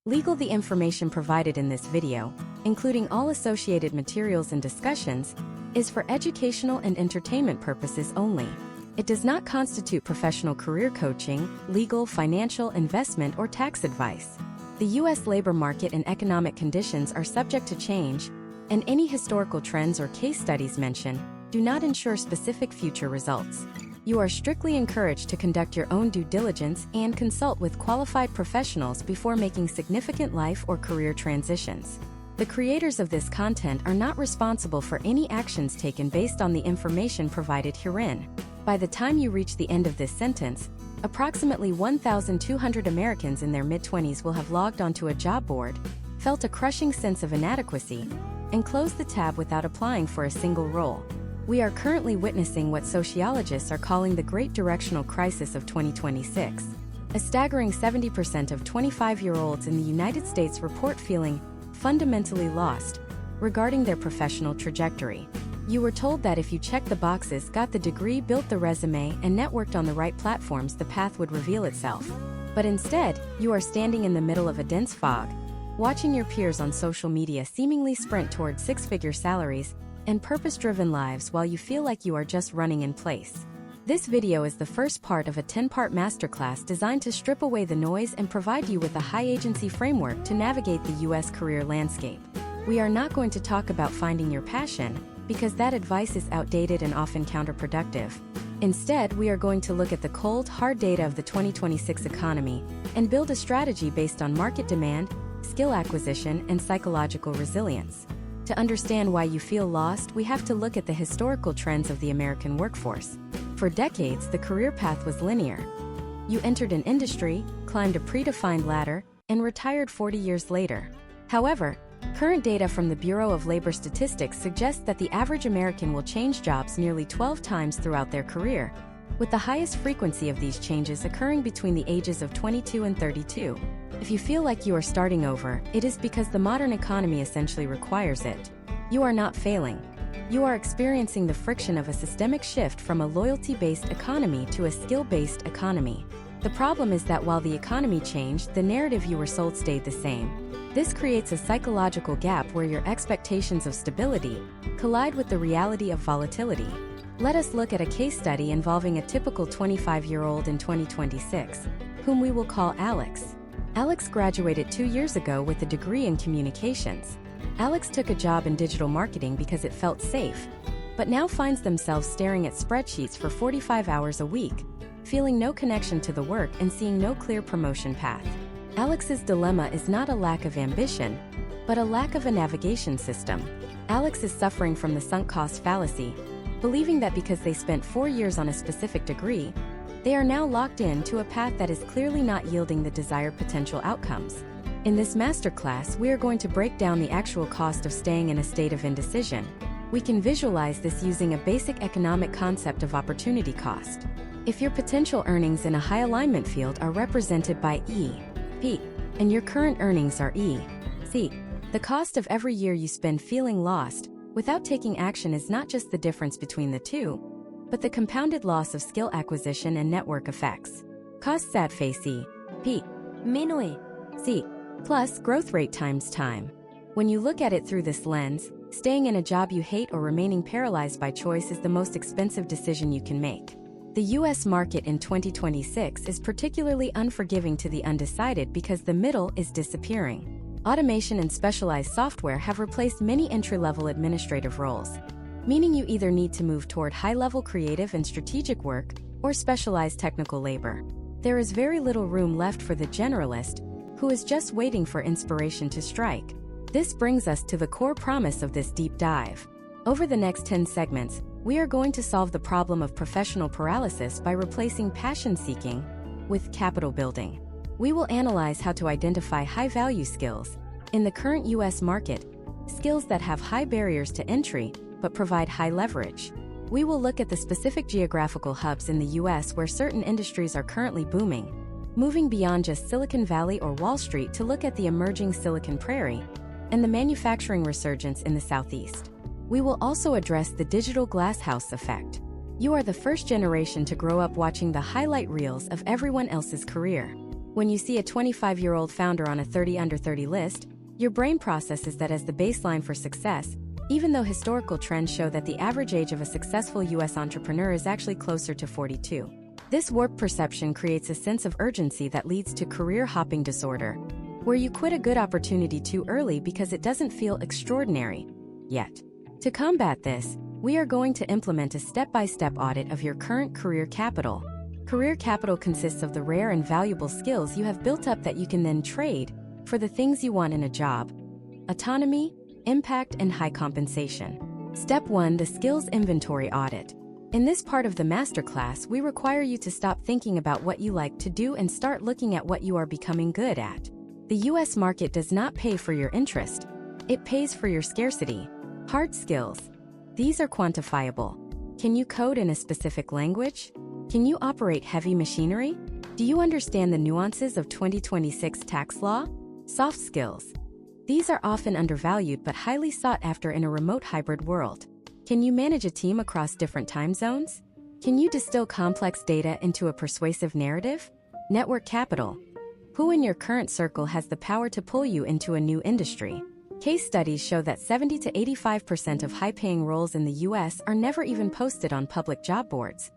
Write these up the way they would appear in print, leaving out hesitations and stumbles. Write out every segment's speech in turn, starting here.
The information provided in this video, including all associated materials and discussions, is for educational and entertainment purposes only. It does not constitute professional career coaching, legal, financial, investment, or tax advice. The U.S. labor market and economic conditions are subject to change, and any historical trends or case studies mentioned do not ensure specific future results. You are strictly encouraged to conduct your own due diligence and consult with qualified professionals before making significant life or career transitions. The creators of this content are not responsible for any actions taken based on the information provided herein. By the time you reach the end of this sentence, approximately 1,200 Americans in their mid-20s will have logged onto a job board, felt a crushing sense of inadequacy, and closed the tab without applying for a single role. We are currently witnessing what sociologists are calling the Great Directional Crisis of 2026. A staggering 70% of 25-year-olds in the United States report feeling fundamentally lost regarding their professional trajectory. You were told that if you checked the boxes, got the degree, built the resume, and networked on the right platforms, the path would reveal itself. But instead, you are standing in the middle of a dense fog, watching your peers on social media seemingly sprint toward six-figure salaries and purpose-driven lives while you feel like you are just running in place. This video is the first part of a 10-part masterclass designed to strip away the noise and provide you with a high-agency framework to navigate the U.S. career landscape. We are not going to talk about finding your passion, because that advice is outdated and often counterproductive. Instead, we are going to look at the cold, hard data of the 2026 economy and build a strategy based on market demand, skill acquisition, and psychological resilience. To understand why you feel lost, we have to look at the historical trends of the American workforce. For decades, the career path was linear. You entered an industry, climbed a predefined ladder, and retired 40 years later. However, current data from the Bureau of Labor Statistics suggests that the average American will change jobs nearly 12 times throughout their career, with the highest frequency of these changes occurring between the ages of 22 and 32. If you feel like you are starting over, it is because the modern economy essentially requires it. You are not failing. You are experiencing the friction of a systemic shift from a loyalty-based economy to a skill-based economy. The problem is that while the economy changed, the narrative you were sold stayed the same. This creates a psychological gap where your expectations of stability collide with the reality of volatility. Let us look at a case study involving a typical 25-year-old in 2026, whom we will call Alex. Alex graduated 2 years ago with a degree in communications. Alex took a job in digital marketing because it felt safe, but now finds themselves staring at spreadsheets for 45 hours a week, feeling no connection to the work and seeing no clear promotion path. Alex's dilemma is not a lack of ambition, but a lack of a navigation system. Alex is suffering from the sunk cost fallacy, believing that because they spent 4 years on a specific degree, they are now locked in to a path that is clearly not yielding the desired potential outcomes. In this masterclass, we are going to break down the actual cost of staying in a state of indecision. We can visualize this using a basic economic concept of opportunity cost. If your potential earnings in a high alignment field are represented by E, P, and your current earnings are E, C, the cost of every year you spend feeling lost without taking action is not just the difference between the two, but the compounded loss of skill acquisition and network effects. Costs at face E, P, minus C, plus growth rate times time. When you look at it through this lens, staying in a job you hate or remaining paralyzed by choice is the most expensive decision you can make. The U.S. market in 2026 is particularly unforgiving to the undecided because the middle is disappearing. Automation and specialized software have replaced many entry-level administrative roles, meaning you either need to move toward high-level creative and strategic work or specialized technical labor. There is very little room left for the generalist, who is just waiting for inspiration to strike. This brings us to the core promise of this deep dive. Over the next 10 segments, we are going to solve the problem of professional paralysis by replacing passion-seeking with capital building. We will analyze how to identify high-value skills in the current U.S. market, skills that have high barriers to entry but provide high leverage. We will look at the specific geographical hubs in the U.S. where certain industries are currently booming, moving beyond just Silicon Valley or Wall Street to look at the emerging Silicon Prairie and the manufacturing resurgence in the Southeast. We will also address the digital glasshouse effect. You are the first generation to grow up watching the highlight reels of everyone else's career. When you see a 25-year-old founder on a 30 under 30 list, your brain processes that as the baseline for success, even though historical trends show that the average age of a successful U.S. entrepreneur is actually closer to 42. This warped perception creates a sense of urgency that leads to career hopping disorder, where you quit a good opportunity too early because it doesn't feel extraordinary yet. To combat this, we are going to implement a step-by-step audit of your current career capital. Career capital consists of the rare and valuable skills you have built up that you can then trade for the things you want in a job: autonomy, impact, and high compensation. Step 1: the skills inventory audit. In this part of the masterclass, we require you to stop thinking about what you like to do and start looking at what you are becoming good at. The U.S. market does not pay for your interest. It pays for your scarcity. Hard skills. These are quantifiable. Can you code in a specific language? Can you operate heavy machinery? Do you understand the nuances of 2026 tax law? Soft skills. These are often undervalued but highly sought after in a remote hybrid world. Can you manage a team across different time zones? Can you distill complex data into a persuasive narrative? Network capital. Who in your current circle has the power to pull you into a new industry? Case studies show that 70 to 85% of high-paying roles in the U.S. are never even posted on public job boards.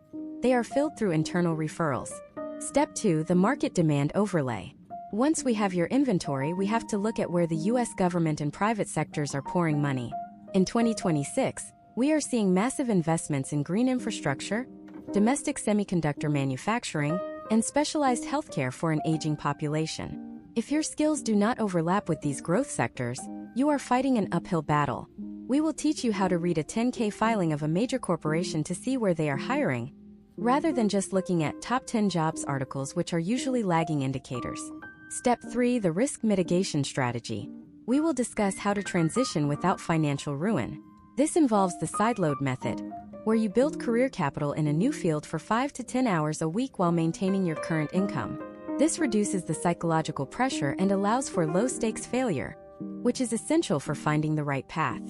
They are filled through internal referrals. Step 2: the market demand overlay. Once we have your inventory, we have to look at where the U.S. government and private sectors are pouring money. In 2026, we are seeing massive investments in green infrastructure, domestic semiconductor manufacturing, and specialized healthcare for an aging population. If your skills do not overlap with these growth sectors, you are fighting an uphill battle. We will teach you how to read a 10K filing of a major corporation to see where they are hiring, rather than just looking at top 10 jobs articles, which are usually lagging indicators. Step 3: the risk mitigation strategy. We will discuss how to transition without financial ruin. This involves the sideload method, where you build career capital in a new field for 5 to 10 hours a week while maintaining your current income. This reduces the psychological pressure and allows for low-stakes failure, which is essential for finding the right path.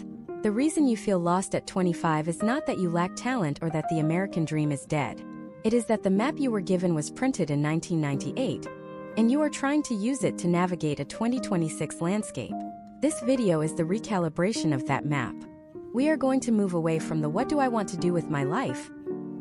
The reason you feel lost at 25 is not that you lack talent or that the American dream is dead. It is that the map you were given was printed in 1998, and you are trying to use it to navigate a 2026 landscape. This video is the recalibration of that map. We are going to move away from the "what do I want to do with my life?"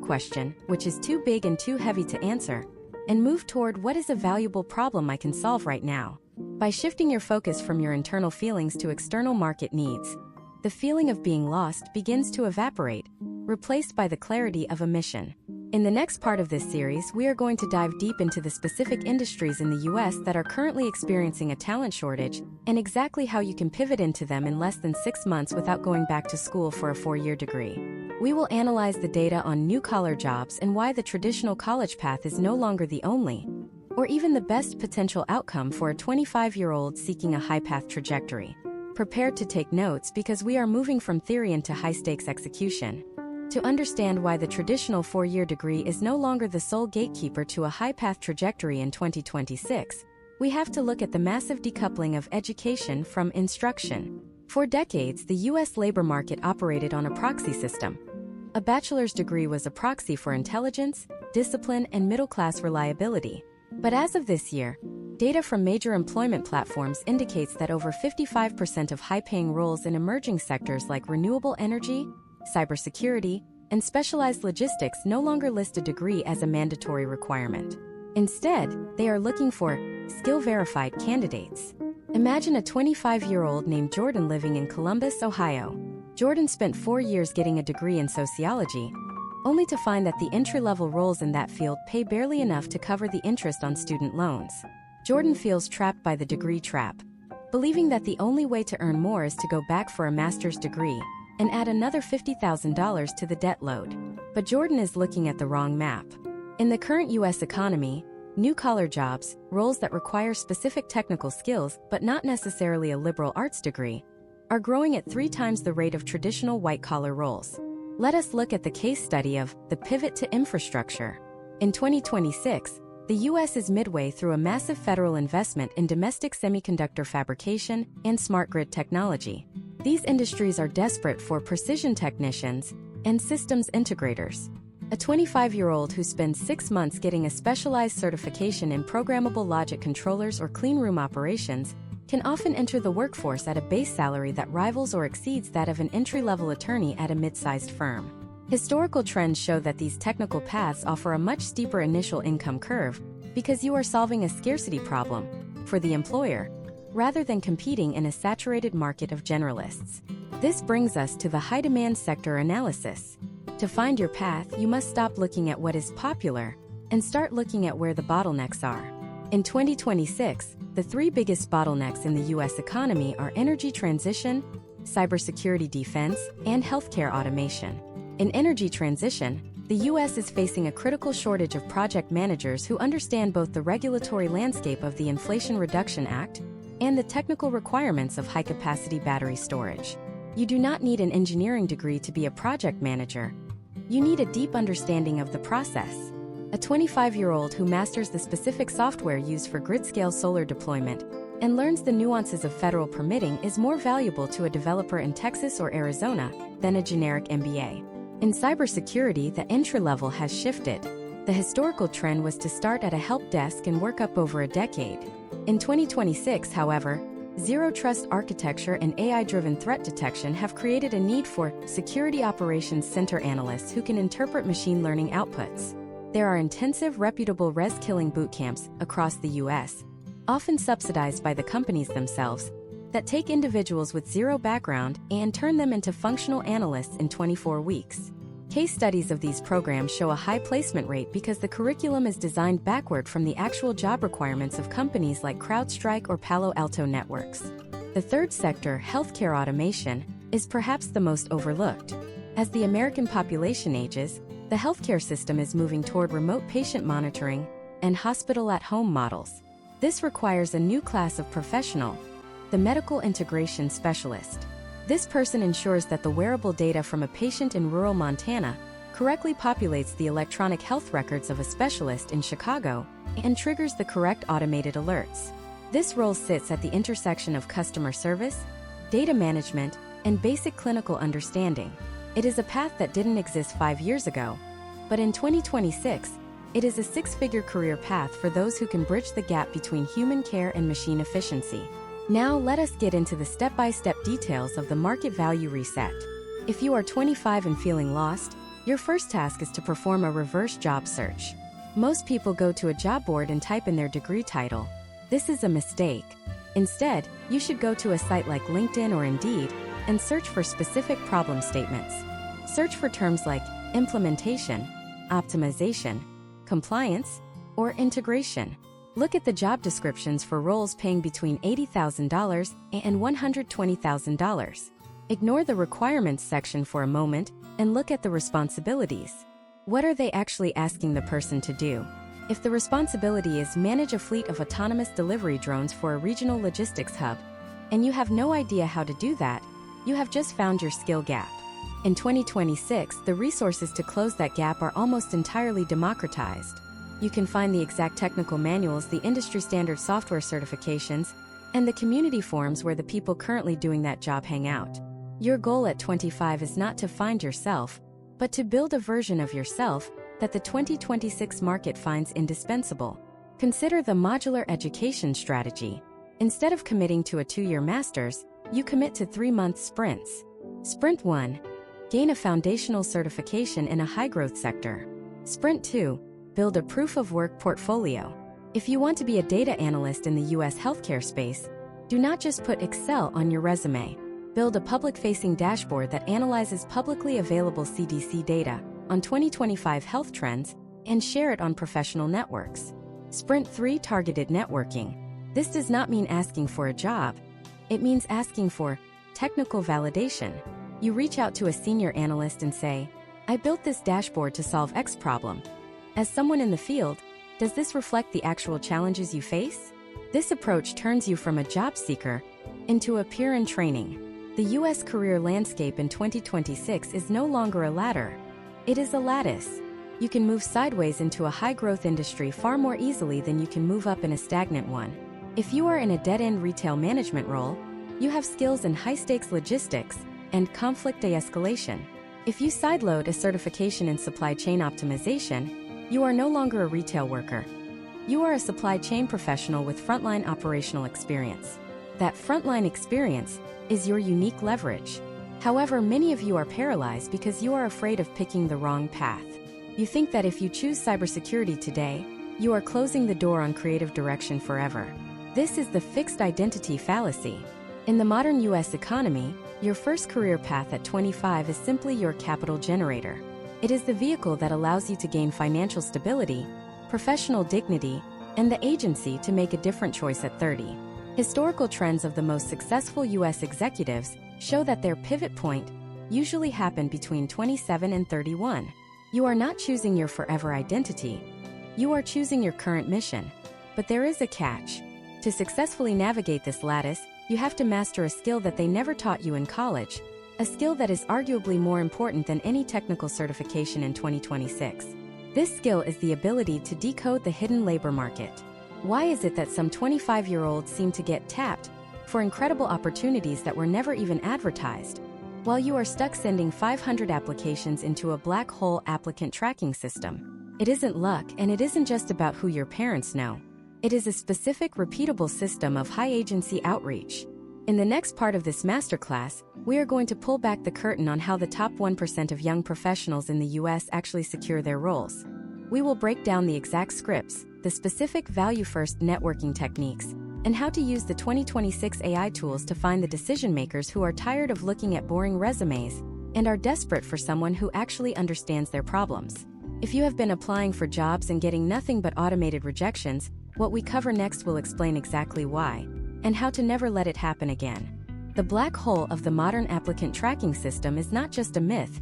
question, which is too big and too heavy to answer, and move toward what is a valuable problem I can solve right now. By shifting your focus from your internal feelings to external market needs, the feeling of being lost begins to evaporate, replaced by the clarity of a mission. In the next part of this series, we are going to dive deep into the specific industries in the U.S. that are currently experiencing a talent shortage, and exactly how you can pivot into them in less than 6 months without going back to school for a 4-year degree. We will analyze the data on new-collar jobs and why the traditional college path is no longer the only, or even the best potential outcome for a 25-year-old seeking a high-path trajectory. Prepare to take notes because we are moving from theory into high-stakes execution. To understand why the traditional 4-year degree is no longer the sole gatekeeper to a high-path trajectory in 2026, we have to look at the massive decoupling of education from instruction. For decades, the U.S. labor market operated on a proxy system. A bachelor's degree was a proxy for intelligence, discipline, and middle-class reliability. But as of this year, data from major employment platforms indicates that over 55% of high-paying roles in emerging sectors like renewable energy, cybersecurity, and specialized logistics no longer list a degree as a mandatory requirement. Instead, they are looking for skill-verified candidates. Imagine a 25-year-old named Jordan living in Columbus, Ohio. Jordan spent 4 years getting a degree in sociology, only to find that the entry-level roles in that field pay barely enough to cover the interest on student loans. Jordan feels trapped by the degree trap, believing that the only way to earn more is to go back for a master's degree and add another $50,000 to the debt load. But Jordan is looking at the wrong map. In the current U.S. economy, new-collar jobs, roles that require specific technical skills but not necessarily a liberal arts degree, are growing at 3 times the rate of traditional white-collar roles. Let us look at the case study of the pivot to infrastructure. In 2026, the U.S. is midway through a massive federal investment in domestic semiconductor fabrication and smart grid technology. These industries are desperate for precision technicians and systems integrators. A 25-year-old who spends 6 months getting a specialized certification in programmable logic controllers or cleanroom operations can often enter the workforce at a base salary that rivals or exceeds that of an entry-level attorney at a mid-sized firm. Historical trends show that these technical paths offer a much steeper initial income curve because you are solving a scarcity problem for the employer, rather than competing in a saturated market of generalists. This brings us to the high-demand sector analysis. To find your path, you must stop looking at what is popular and start looking at where the bottlenecks are. In 2026, the 3 biggest bottlenecks in the U.S. economy are energy transition, cybersecurity defense, and healthcare automation. In energy transition, the U.S. is facing a critical shortage of project managers who understand both the regulatory landscape of the Inflation Reduction Act and the technical requirements of high-capacity battery storage. You do not need an engineering degree to be a project manager. You need a deep understanding of the process. A 25-year-old who masters the specific software used for grid-scale solar deployment and learns the nuances of federal permitting is more valuable to a developer in Texas or Arizona than a generic MBA. In cybersecurity, the entry level has shifted. The historical trend was to start at a help desk and work up over a decade. In 2026, however, Zero Trust architecture and AI-driven threat detection have created a need for security operations center analysts who can interpret machine learning outputs. There are intensive, reputable res-killing boot camps across the U.S., often subsidized by the companies themselves, that take individuals with zero background and turn them into functional analysts in 24 weeks. Case studies of these programs show a high placement rate because the curriculum is designed backward from the actual job requirements of companies like CrowdStrike or Palo Alto Networks. The third sector, healthcare automation, is perhaps the most overlooked. As the American population ages, the healthcare system is moving toward remote patient monitoring and hospital-at-home models. This requires a new class of professional, the medical integration specialist. This person ensures that the wearable data from a patient in rural Montana correctly populates the electronic health records of a specialist in Chicago and triggers the correct automated alerts. This role sits at the intersection of customer service, data management, and basic clinical understanding. It is a path that didn't exist 5 years ago, but in 2026, it is a 6-figure career path for those who can bridge the gap between human care and machine efficiency. Now let us get into the step-by-step details of the market value reset. If you are 25 and feeling lost, your first task is to perform a reverse job search. Most people go to a job board and type in their degree title. This is a mistake. Instead, you should go to a site like LinkedIn or Indeed and search for specific problem statements. Search for terms like implementation, optimization, compliance, or integration. Look at the job descriptions for roles paying between $80,000 and $120,000. Ignore the requirements section for a moment and look at the responsibilities. What are they actually asking the person to do? If the responsibility is manage a fleet of autonomous delivery drones for a regional logistics hub, and you have no idea how to do that, you have just found your skill gap. In 2026, the resources to close that gap are almost entirely democratized. You can find the exact technical manuals, the industry standard software certifications, and the community forums where the people currently doing that job hang out. Your goal at 25 is not to find yourself, but to build a version of yourself that the 2026 market finds indispensable. Consider the modular education strategy. Instead of committing to a 2-year master's, you commit to 3-month sprints. Sprint 1. Gain a foundational certification in a high-growth sector. Sprint 2. Build a proof-of-work portfolio. If you want to be a data analyst in the U.S. healthcare space, do not just put Excel on your resume. Build a public-facing dashboard that analyzes publicly available CDC data on 2025 health trends and share it on professional networks. Sprint 3. Targeted networking. This does not mean asking for a job. It means asking for technical validation. You reach out to a senior analyst and say, "I built this dashboard to solve X problem. As someone in the field, does this reflect the actual challenges you face?" This approach turns you from a job seeker into a peer in training. The U.S. career landscape in 2026 is no longer a ladder. It is a lattice. You can move sideways into a high-growth industry far more easily than you can move up in a stagnant one. If you are in a dead-end retail management role, you have skills in high-stakes logistics and conflict de-escalation. If you sideload a certification in supply chain optimization, you are no longer a retail worker. You are a supply chain professional with frontline operational experience. That frontline experience is your unique leverage. However, many of you are paralyzed because you are afraid of picking the wrong path. You think that if you choose cybersecurity today, you are closing the door on creative direction forever. This is the fixed identity fallacy. In the modern US economy, your first career path at 25 is simply your capital generator. It is the vehicle that allows you to gain financial stability, professional dignity, and the agency to make a different choice at 30. Historical trends of the most successful US executives show that their pivot point usually happened between 27 and 31. You are not choosing your forever identity. You are choosing your current mission. But there is a catch. To successfully navigate this lattice, you have to master a skill that they never taught you in college, a skill that is arguably more important than any technical certification in 2026. This skill is the ability to decode the hidden labor market. Why is it that some 25-year-olds seem to get tapped for incredible opportunities that were never even advertised, while you are stuck sending 500 applications into a black hole applicant tracking system? It isn't luck, and it isn't just about who your parents know. It is a specific, repeatable system of high-agency outreach. In the next part of this masterclass, we are going to pull back the curtain on how the top 1% of young professionals in the US actually secure their roles. We will break down the exact scripts, the specific value-first networking techniques, and how to use the 2026 AI tools to find the decision-makers who are tired of looking at boring resumes and are desperate for someone who actually understands their problems. If you have been applying for jobs and getting nothing but automated rejections, what we cover next will explain exactly why, and how to never let it happen again. The black hole of the modern applicant tracking system is not just a myth,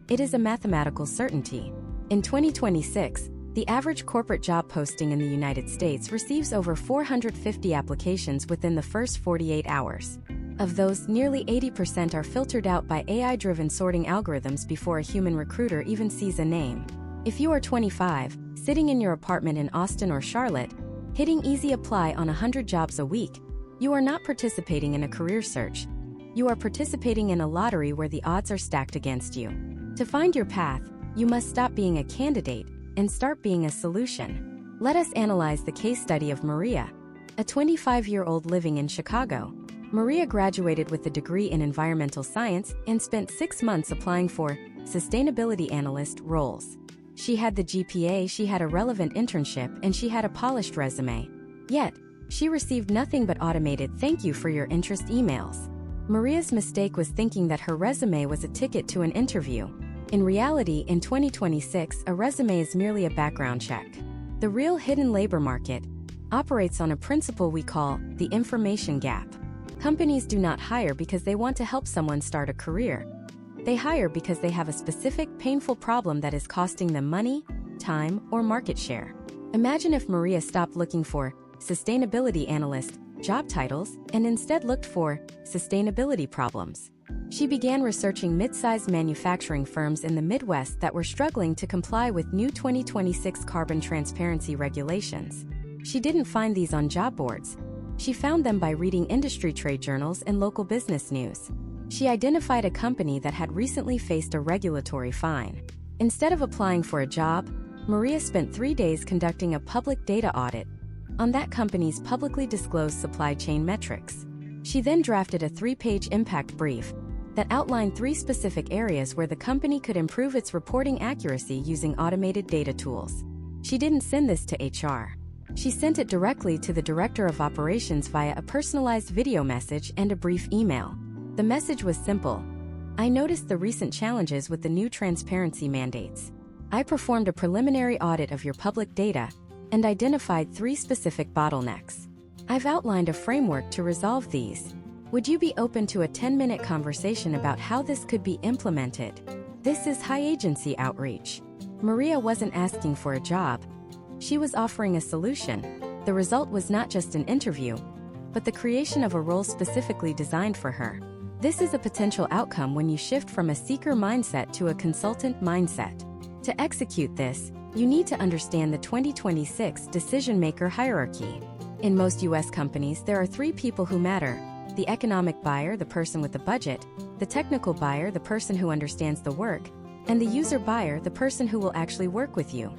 it is a mathematical certainty. In 2026, the average corporate job posting in the United States receives over 450 applications within the first 48 hours. Of those, nearly 80% are filtered out by AI-driven sorting algorithms before a human recruiter even sees a name. If you are 25, sitting in your apartment in Austin or Charlotte, hitting easy apply on 100 jobs a week, you are not participating in a career search. You are participating in a lottery where the odds are stacked against you. To find your path, you must stop being a candidate and start being a solution. Let us analyze the case study of Maria, a 25-year-old living in Chicago. Maria graduated with a degree in environmental science and spent 6 months applying for sustainability analyst roles. She had the GPA, she had a relevant internship, and she had a polished resume. Yet, she received nothing but automated "thank you for your interest" emails. Maria's mistake was thinking that her resume was a ticket to an interview. In reality, in 2026, a resume is merely a background check. The real hidden labor market operates on a principle we call the information gap. Companies do not hire because they want to help someone start a career. They hire because they have a specific, painful problem that is costing them money, time, or market share. Imagine if Maria stopped looking for sustainability analyst job titles and instead looked for sustainability problems. She began researching mid-sized manufacturing firms in the Midwest that were struggling to comply with new 2026 carbon transparency regulations. She didn't find these on job boards. She found them by reading industry trade journals and local business news. She identified a company that had recently faced a regulatory fine. Instead of applying for a job, Maria spent 3 days conducting a public data audit on that company's publicly disclosed supply chain metrics. She then drafted a 3-page impact brief that outlined 3 specific areas where the company could improve its reporting accuracy using automated data tools. She didn't send this to HR. She sent it directly to the director of operations via a personalized video message and a brief email. The message was simple. I noticed the recent challenges with the new transparency mandates. I performed a preliminary audit of your public data and identified 3 specific bottlenecks. I've outlined a framework to resolve these. Would you be open to a 10-minute conversation about how this could be implemented? This is high-agency outreach. Maria wasn't asking for a job. She was offering a solution. The result was not just an interview, but the creation of a role specifically designed for her. This is a potential outcome when you shift from a seeker mindset to a consultant mindset. To execute this, you need to understand the 2026 decision-maker hierarchy. In most US companies, there are 3 people who matter: the economic buyer, the person with the budget, the technical buyer, the person who understands the work, and the user buyer, the person who will actually work with you.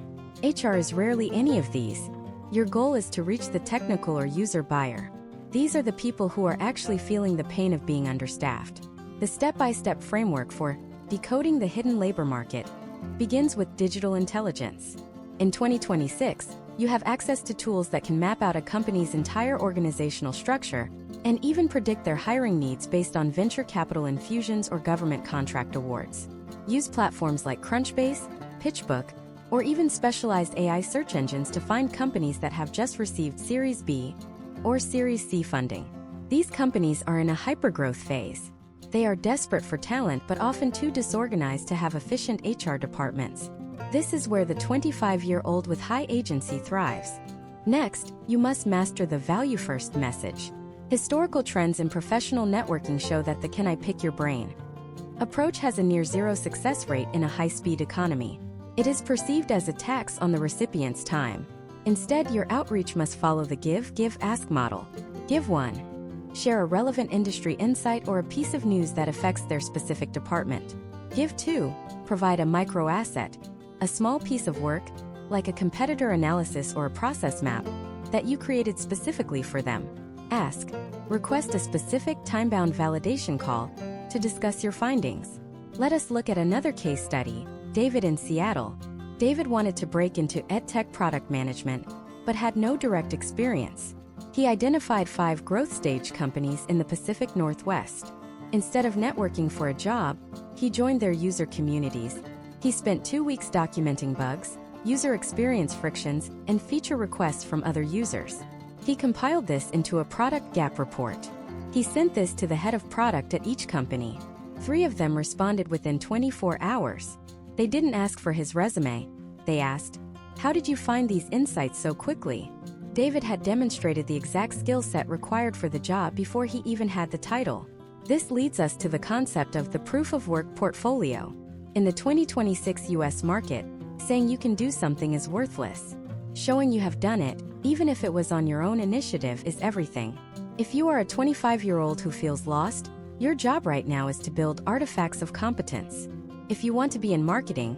HR is rarely any of these. Your goal is to reach the technical or user buyer. These are the people who are actually feeling the pain of being understaffed. The step-by-step framework for decoding the hidden labor market begins with digital intelligence. In 2026, you have access to tools that can map out a company's entire organizational structure and even predict their hiring needs based on venture capital infusions or government contract awards. Use platforms like Crunchbase, PitchBook, or even specialized AI search engines to find companies that have just received Series B or Series C funding. These companies are in a hypergrowth phase. They are desperate for talent but often too disorganized to have efficient HR departments. This is where the 25-year-old with high agency thrives. Next, you must master the value-first message. Historical trends in professional networking show that the "can I pick your brain" approach has a near-zero success rate in a high-speed economy. It is perceived as a tax on the recipient's time. Instead, your outreach must follow the give-ask model. Give 1. Share a relevant industry insight or a piece of news that affects their specific department. Give 2. Provide a micro-asset, a small piece of work, like a competitor analysis or a process map, that you created specifically for them. Ask. Request a specific time-bound validation call to discuss your findings. Let us look at another case study. David in Seattle. David wanted to break into EdTech product management, but had no direct experience. He identified 5 growth stage companies in the Pacific Northwest. Instead of networking for a job, he joined their user communities. He spent 2 weeks documenting bugs, user experience frictions, and feature requests from other users. He compiled this into a product gap report. He sent this to the head of product at each company. 3 of them responded within 24 hours. They didn't ask for his resume. They asked, "How did you find these insights so quickly?" David had demonstrated the exact skill set required for the job before he even had the title. This leads us to the concept of the proof of work portfolio. In the 2026 US market, saying you can do something is worthless. Showing you have done it, even if it was on your own initiative, is everything. If you are a 25-year-old who feels lost, your job right now is to build artifacts of competence. If you want to be in marketing,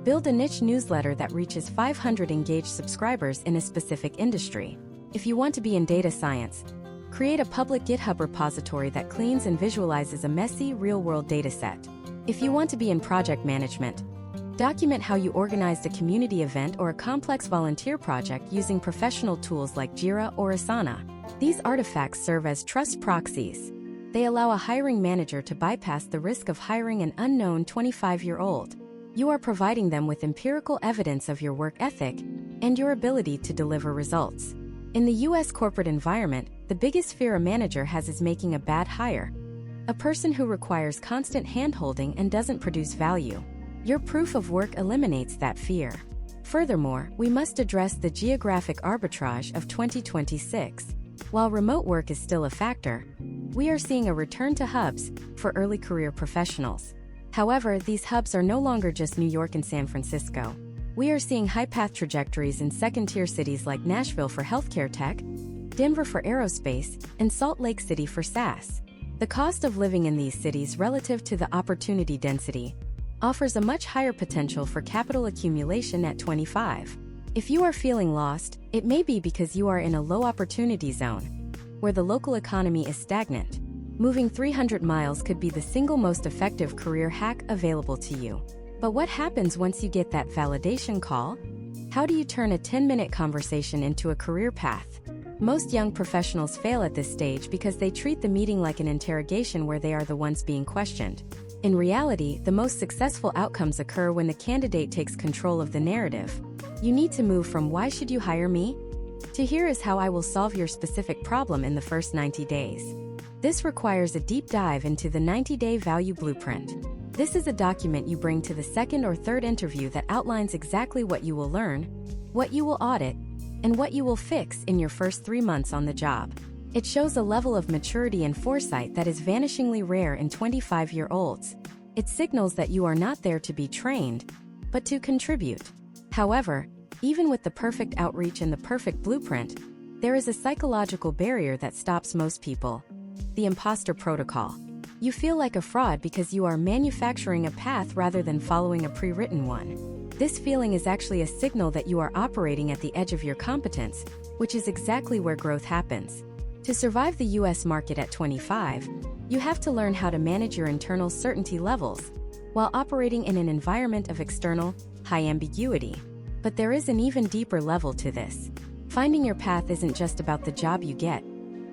build a niche newsletter that reaches 500 engaged subscribers in a specific industry. If you want to be in data science, create a public GitHub repository that cleans and visualizes a messy, real-world dataset. If you want to be in project management, document how you organized a community event or a complex volunteer project using professional tools like Jira or Asana. These artifacts serve as trust proxies. They allow a hiring manager to bypass the risk of hiring an unknown 25-year-old. You are providing them with empirical evidence of your work ethic and your ability to deliver results. In the US corporate environment, the biggest fear a manager has is making a bad hire, a person who requires constant hand-holding and doesn't produce value. Your proof of work eliminates that fear. Furthermore, we must address the geographic arbitrage of 2026. While remote work is still a factor, we are seeing a return to hubs for early career professionals. However, these hubs are no longer just New York and San Francisco. We are seeing high-path trajectories in second-tier cities like Nashville for healthcare tech, Denver for aerospace, and Salt Lake City for SaaS. The cost of living in these cities relative to the opportunity density offers a much higher potential for capital accumulation at 25. If you are feeling lost, it may be because you are in a low opportunity zone, where the local economy is stagnant. Moving 300 miles could be the single most effective career hack available to you. But what happens once you get that validation call? How do you turn a 10-minute conversation into a career path? Most young professionals fail at this stage because they treat the meeting like an interrogation where they are the ones being questioned. In reality, the most successful outcomes occur when the candidate takes control of the narrative. You need to move from "why should you hire me?" to "here is how I will solve your specific problem in the first 90 days. This requires a deep dive into the 90-day value blueprint. This is a document you bring to the second or third interview that outlines exactly what you will learn, what you will audit, and what you will fix in your first 3 months on the job. It shows a level of maturity and foresight that is vanishingly rare in 25-year-olds. It signals that you are not there to be trained, but to contribute. However, even with the perfect outreach and the perfect blueprint, there is a psychological barrier that stops most people: the imposter protocol. You feel like a fraud because you are manufacturing a path rather than following a pre-written one. This feeling is actually a signal that you are operating at the edge of your competence, which is exactly where growth happens. To survive the US market at 25, you have to learn how to manage your internal certainty levels while operating in an environment of external, high ambiguity. But there is an even deeper level to this. Finding your path isn't just about the job you get.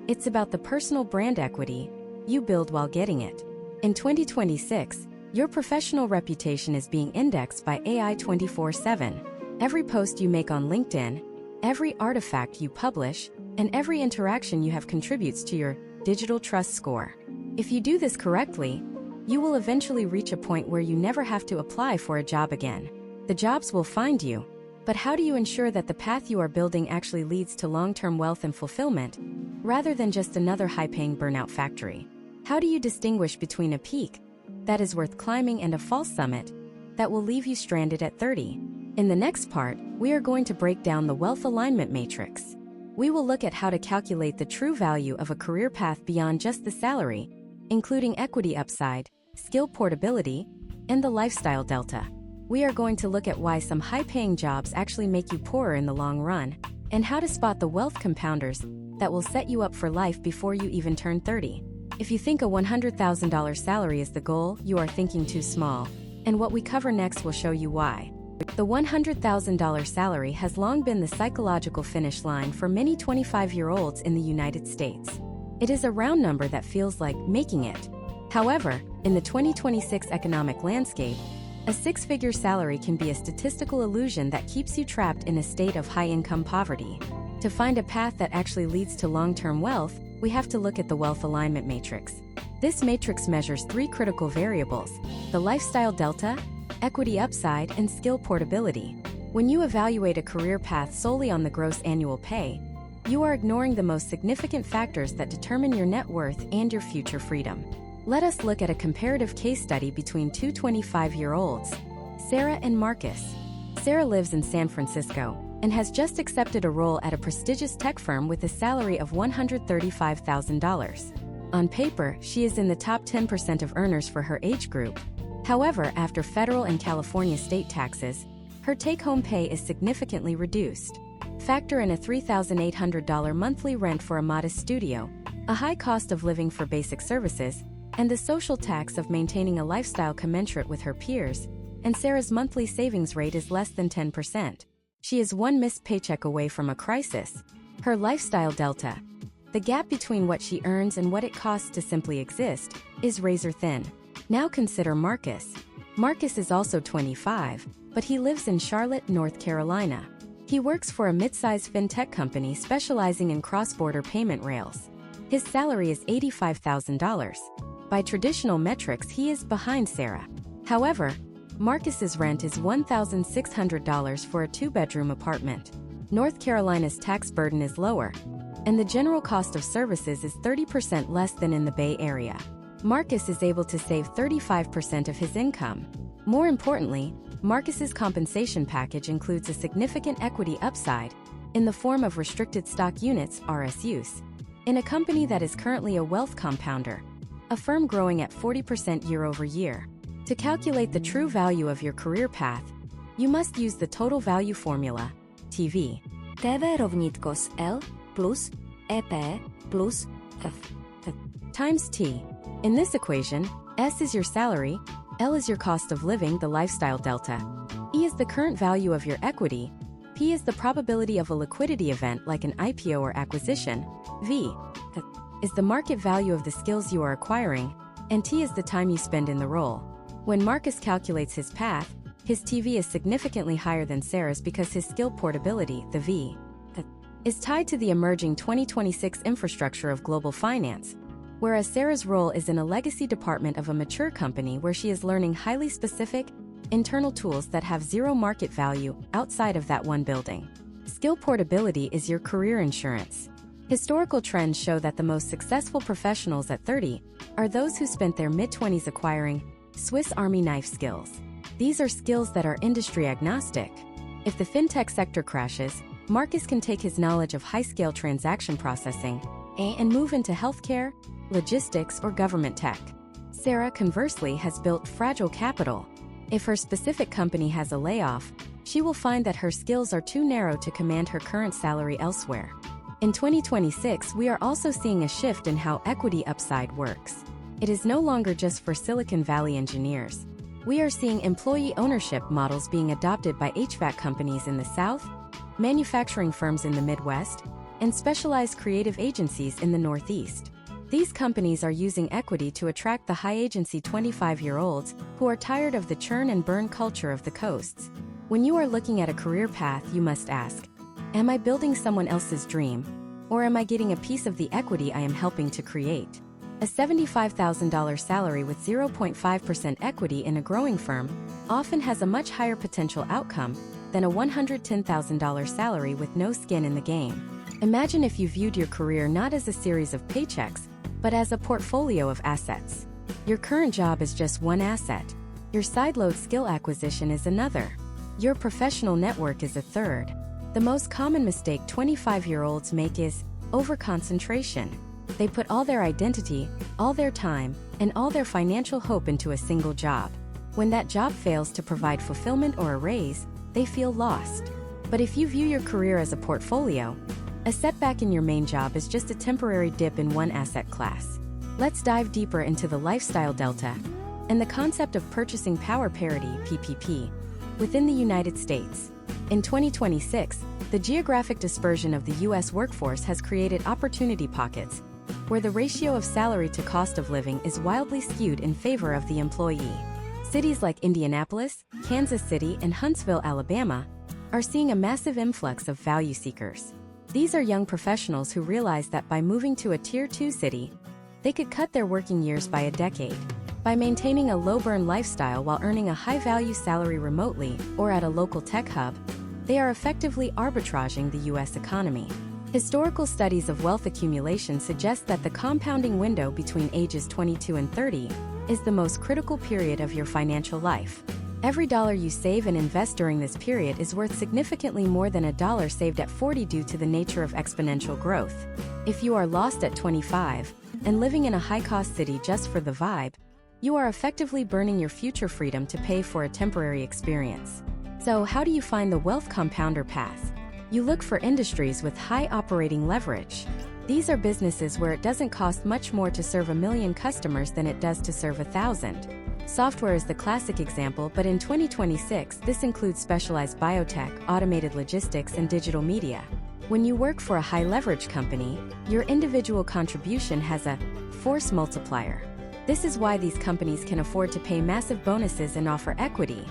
It's about the personal brand equity you build while getting it. In 2026, your professional reputation is being indexed by AI 24/7. Every post you make on LinkedIn, every artifact you publish, and every interaction you have contributes to your digital trust score. If you do this correctly, you will eventually reach a point where you never have to apply for a job again. The jobs will find you. But how do you ensure that the path you are building actually leads to long-term wealth and fulfillment, rather than just another high-paying burnout factory? How do you distinguish between a peak that is worth climbing and a false summit that will leave you stranded at 30? In the next part, we are going to break down the wealth alignment matrix. We will look at how to calculate the true value of a career path beyond just the salary, including equity upside, skill portability, and the lifestyle delta. We are going to look at why some high-paying jobs actually make you poorer in the long run, and how to spot the wealth compounders that will set you up for life before you even turn 30. If you think a $100,000 salary is the goal, you are thinking too small, and what we cover next will show you why. The $100,000 salary has long been the psychological finish line for many 25-year-olds in the United States. It is a round number that feels like making it. However, in the 2026 economic landscape, a six-figure salary can be a statistical illusion that keeps you trapped in a state of high-income poverty. To find a path that actually leads to long-term wealth, we have to look at the wealth alignment matrix. This matrix measures three critical variables: the lifestyle delta, equity upside, and skill portability. When you evaluate a career path solely on the gross annual pay, you are ignoring the most significant factors that determine your net worth and your future freedom. Let us look at a comparative case study between two 25-year-olds, Sarah and Marcus. Sarah lives in San Francisco and has just accepted a role at a prestigious tech firm with a salary of $135,000. On paper, she is in the top 10% of earners for her age group. However, after federal and California state taxes, her take-home pay is significantly reduced. Factor in a $3,800 monthly rent for a modest studio, a high cost of living for basic services, and the social tax of maintaining a lifestyle commensurate with her peers, and Sarah's monthly savings rate is less than 10%. She is one missed paycheck away from a crisis. Her lifestyle delta, the gap between what she earns and what it costs to simply exist, is razor thin. Now consider Marcus. Marcus is also 25, but he lives in Charlotte, North Carolina. He works for a mid-sized fintech company specializing in cross-border payment rails. His salary is $85,000. By traditional metrics, he is behind Sarah. However, Marcus's rent is $1,600 for a two-bedroom apartment. North Carolina's tax burden is lower, and the general cost of services is 30% less than in the Bay Area. Marcus is able to save 35% of his income. More importantly, Marcus's compensation package includes a significant equity upside in the form of restricted stock units, RSUs, in a company that is currently a wealth compounder, a firm growing at 40% year over year. To calculate the true value of your career path, you must use the total value formula, TV. TV rovnítko s L plus EP plus F times T. In this equation, S is your salary, L is your cost of living, the lifestyle delta, E is the current value of your equity, P is the probability of a liquidity event like an IPO or acquisition, V is the market value of the skills you are acquiring, and T is the time you spend in the role. When Marcus calculates his path, his TV is significantly higher than Sarah's because his skill portability, the V, is tied to the emerging 2026 infrastructure of global finance, whereas Sarah's role is in a legacy department of a mature company where she is learning highly specific, internal tools that have zero market value outside of that one building. Skill portability is your career insurance. Historical trends show that the most successful professionals at 30 are those who spent their mid-20s acquiring Swiss Army knife skills. These are skills that are industry agnostic. If the fintech sector crashes, Marcus can take his knowledge of high-scale transaction processing and move into healthcare, logistics, or government tech. Sarah, conversely, has built fragile capital. If her specific company has a layoff, she will find that her skills are too narrow to command her current salary elsewhere. In 2026, we are also seeing a shift in how equity upside works. It is no longer just for Silicon Valley engineers. We are seeing employee ownership models being adopted by HVAC companies in the South, manufacturing firms in the Midwest, and specialized creative agencies in the Northeast. These companies are using equity to attract the high-agency 25-year-olds who are tired of the churn and burn culture of the coasts. When you are looking at a career path, you must ask, am I building someone else's dream, or am I getting a piece of the equity I am helping to create? A $75,000 salary with 0.5% equity in a growing firm often has a much higher potential outcome than a $110,000 salary with no skin in the game. Imagine if you viewed your career not as a series of paychecks, but as a portfolio of assets. Your current job is just one asset. Your sideload skill acquisition is another. Your professional network is a third. The most common mistake 25-year-olds make is overconcentration. They put all their identity, all their time, and all their financial hope into a single job. When that job fails to provide fulfillment or a raise, they feel lost. But if you view your career as a portfolio, a setback in your main job is just a temporary dip in one asset class. Let's dive deeper into the lifestyle delta and the concept of purchasing power parity (PPP) within the United States. In 2026, the geographic dispersion of the U.S. workforce has created opportunity pockets where the ratio of salary to cost of living is wildly skewed in favor of the employee. Cities like Indianapolis, Kansas City, and Huntsville, Alabama, are seeing a massive influx of value seekers. These are young professionals who realize that by moving to a Tier 2 city, they could cut their working years by a decade. By maintaining a low-burn lifestyle while earning a high-value salary remotely or at a local tech hub, they are effectively arbitraging the U.S. economy. Historical studies of wealth accumulation suggest that the compounding window between ages 22 and 30 is the most critical period of your financial life. Every dollar you save and invest during this period is worth significantly more than a dollar saved at 40 due to the nature of exponential growth. If you are lost at 25 and living in a high-cost city just for the vibe, you are effectively burning your future freedom to pay for a temporary experience. So how do you find the wealth compounder path? You look for industries with high operating leverage. These are businesses where it doesn't cost much more to serve 1 million customers than it does to serve 1,000. Software is the classic example, but in 2026, this includes specialized biotech, automated logistics, and digital media. When you work for a high-leverage company, your individual contribution has a force multiplier. This is why these companies can afford to pay massive bonuses and offer equity.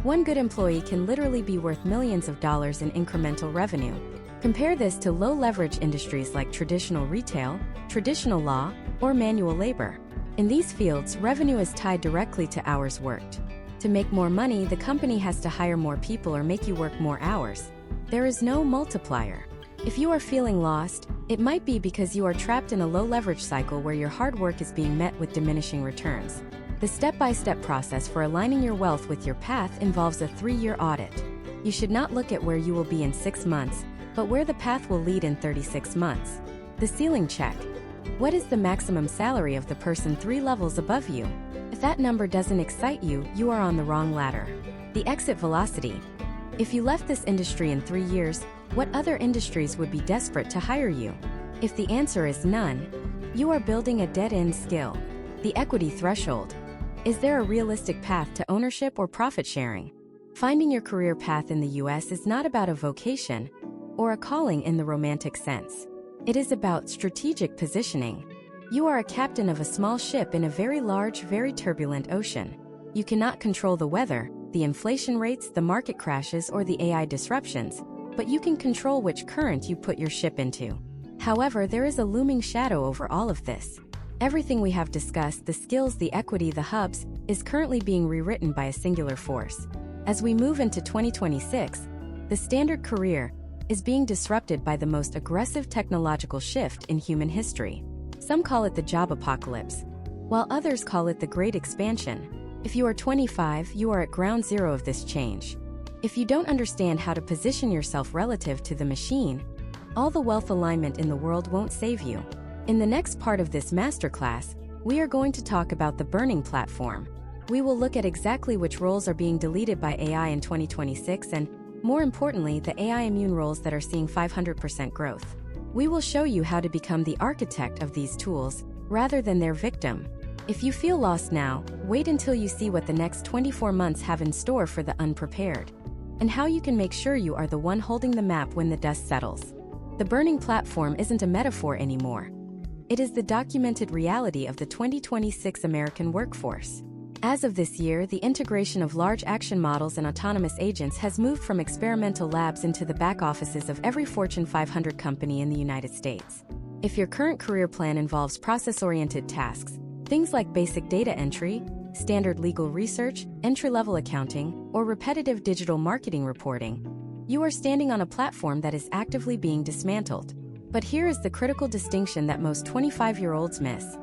One good employee can literally be worth millions of dollars in incremental revenue. Compare this to low-leverage industries like traditional retail, traditional law, or manual labor. In these fields, revenue is tied directly to hours worked. To make more money, the company has to hire more people or make you work more hours. There is no multiplier. If you are feeling lost, it might be because you are trapped in a low-leverage cycle where your hard work is being met with diminishing returns. The step-by-step process for aligning your wealth with your path involves a 3-year audit. You should not look at where you will be in 6 months, but where the path will lead in 36 months. The ceiling check. What is the maximum salary of the person 3 levels above you? If that number doesn't excite you, you are on the wrong ladder. The exit velocity. If you left this industry in 3 years, what other industries would be desperate to hire you? If the answer is none, you are building a dead-end skill. The equity threshold. Is there a realistic path to ownership or profit sharing? Finding your career path in the U.S. is not about a vocation or a calling in the romantic sense. It is about strategic positioning. You are a captain of a small ship in a very large, very turbulent ocean. You cannot control the weather, the inflation rates, the market crashes, or the AI disruptions, but you can control which current you put your ship into. However, there is a looming shadow over all of this. Everything we have discussed, the skills, the equity, the hubs, is currently being rewritten by a singular force. As we move into 2026, the standard career is being disrupted by the most aggressive technological shift in human history. Some call it the job apocalypse, while others call it the Great Expansion. If you are 25, you are at ground zero of this change. If you don't understand how to position yourself relative to the machine, all the wealth alignment in the world won't save you. In the next part of this masterclass, We are going to talk about the burning platform. We will look at exactly which roles are being deleted by AI in 2026 and, more importantly, the AI immune roles that are seeing 500% growth. We will show you how to become the architect of these tools, rather than their victim. If you feel lost now, wait until you see what the next 24 months have in store for the unprepared, and how you can make sure you are the one holding the map when the dust settles. The burning platform isn't a metaphor anymore. It is the documented reality of the 2026 American workforce. As of this year, the integration of large action models and autonomous agents has moved from experimental labs into the back offices of every Fortune 500 company in the United States. If your current career plan involves process-oriented tasks, things like basic data entry, standard legal research, entry-level accounting, or repetitive digital marketing reporting, you are standing on a platform that is actively being dismantled. But here is the critical distinction that most 25-year-olds miss.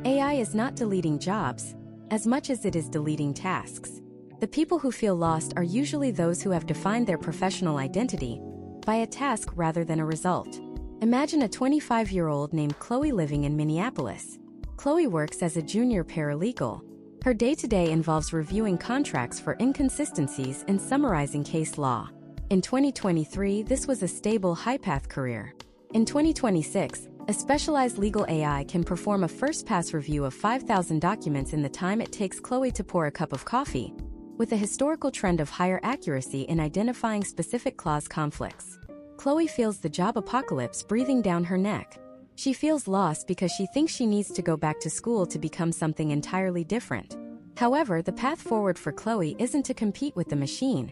AI is not deleting jobs, as much as it is deleting tasks. The people who feel lost are usually those who have defined their professional identity by a task rather than a result. Imagine a 25-year-old named Chloe living in Minneapolis. Chloe works as a junior paralegal. Her day-to-day involves reviewing contracts for inconsistencies and summarizing case law. In 2023, this was a stable, high-path career. In 2026, a specialized legal AI can perform a first-pass review of 5,000 documents in the time it takes Chloe to pour a cup of coffee, with a historical trend of higher accuracy in identifying specific clause conflicts. Chloe feels the job apocalypse breathing down her neck. She feels lost because she thinks she needs to go back to school to become something entirely different. However, the path forward for Chloe isn't to compete with the machine.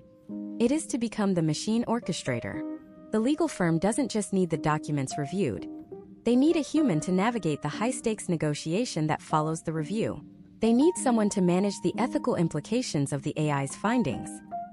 It is to become the machine orchestrator. The legal firm doesn't just need the documents reviewed. They need a human to navigate the high-stakes negotiation that follows the review. They need someone to manage the ethical implications of the AI's findings.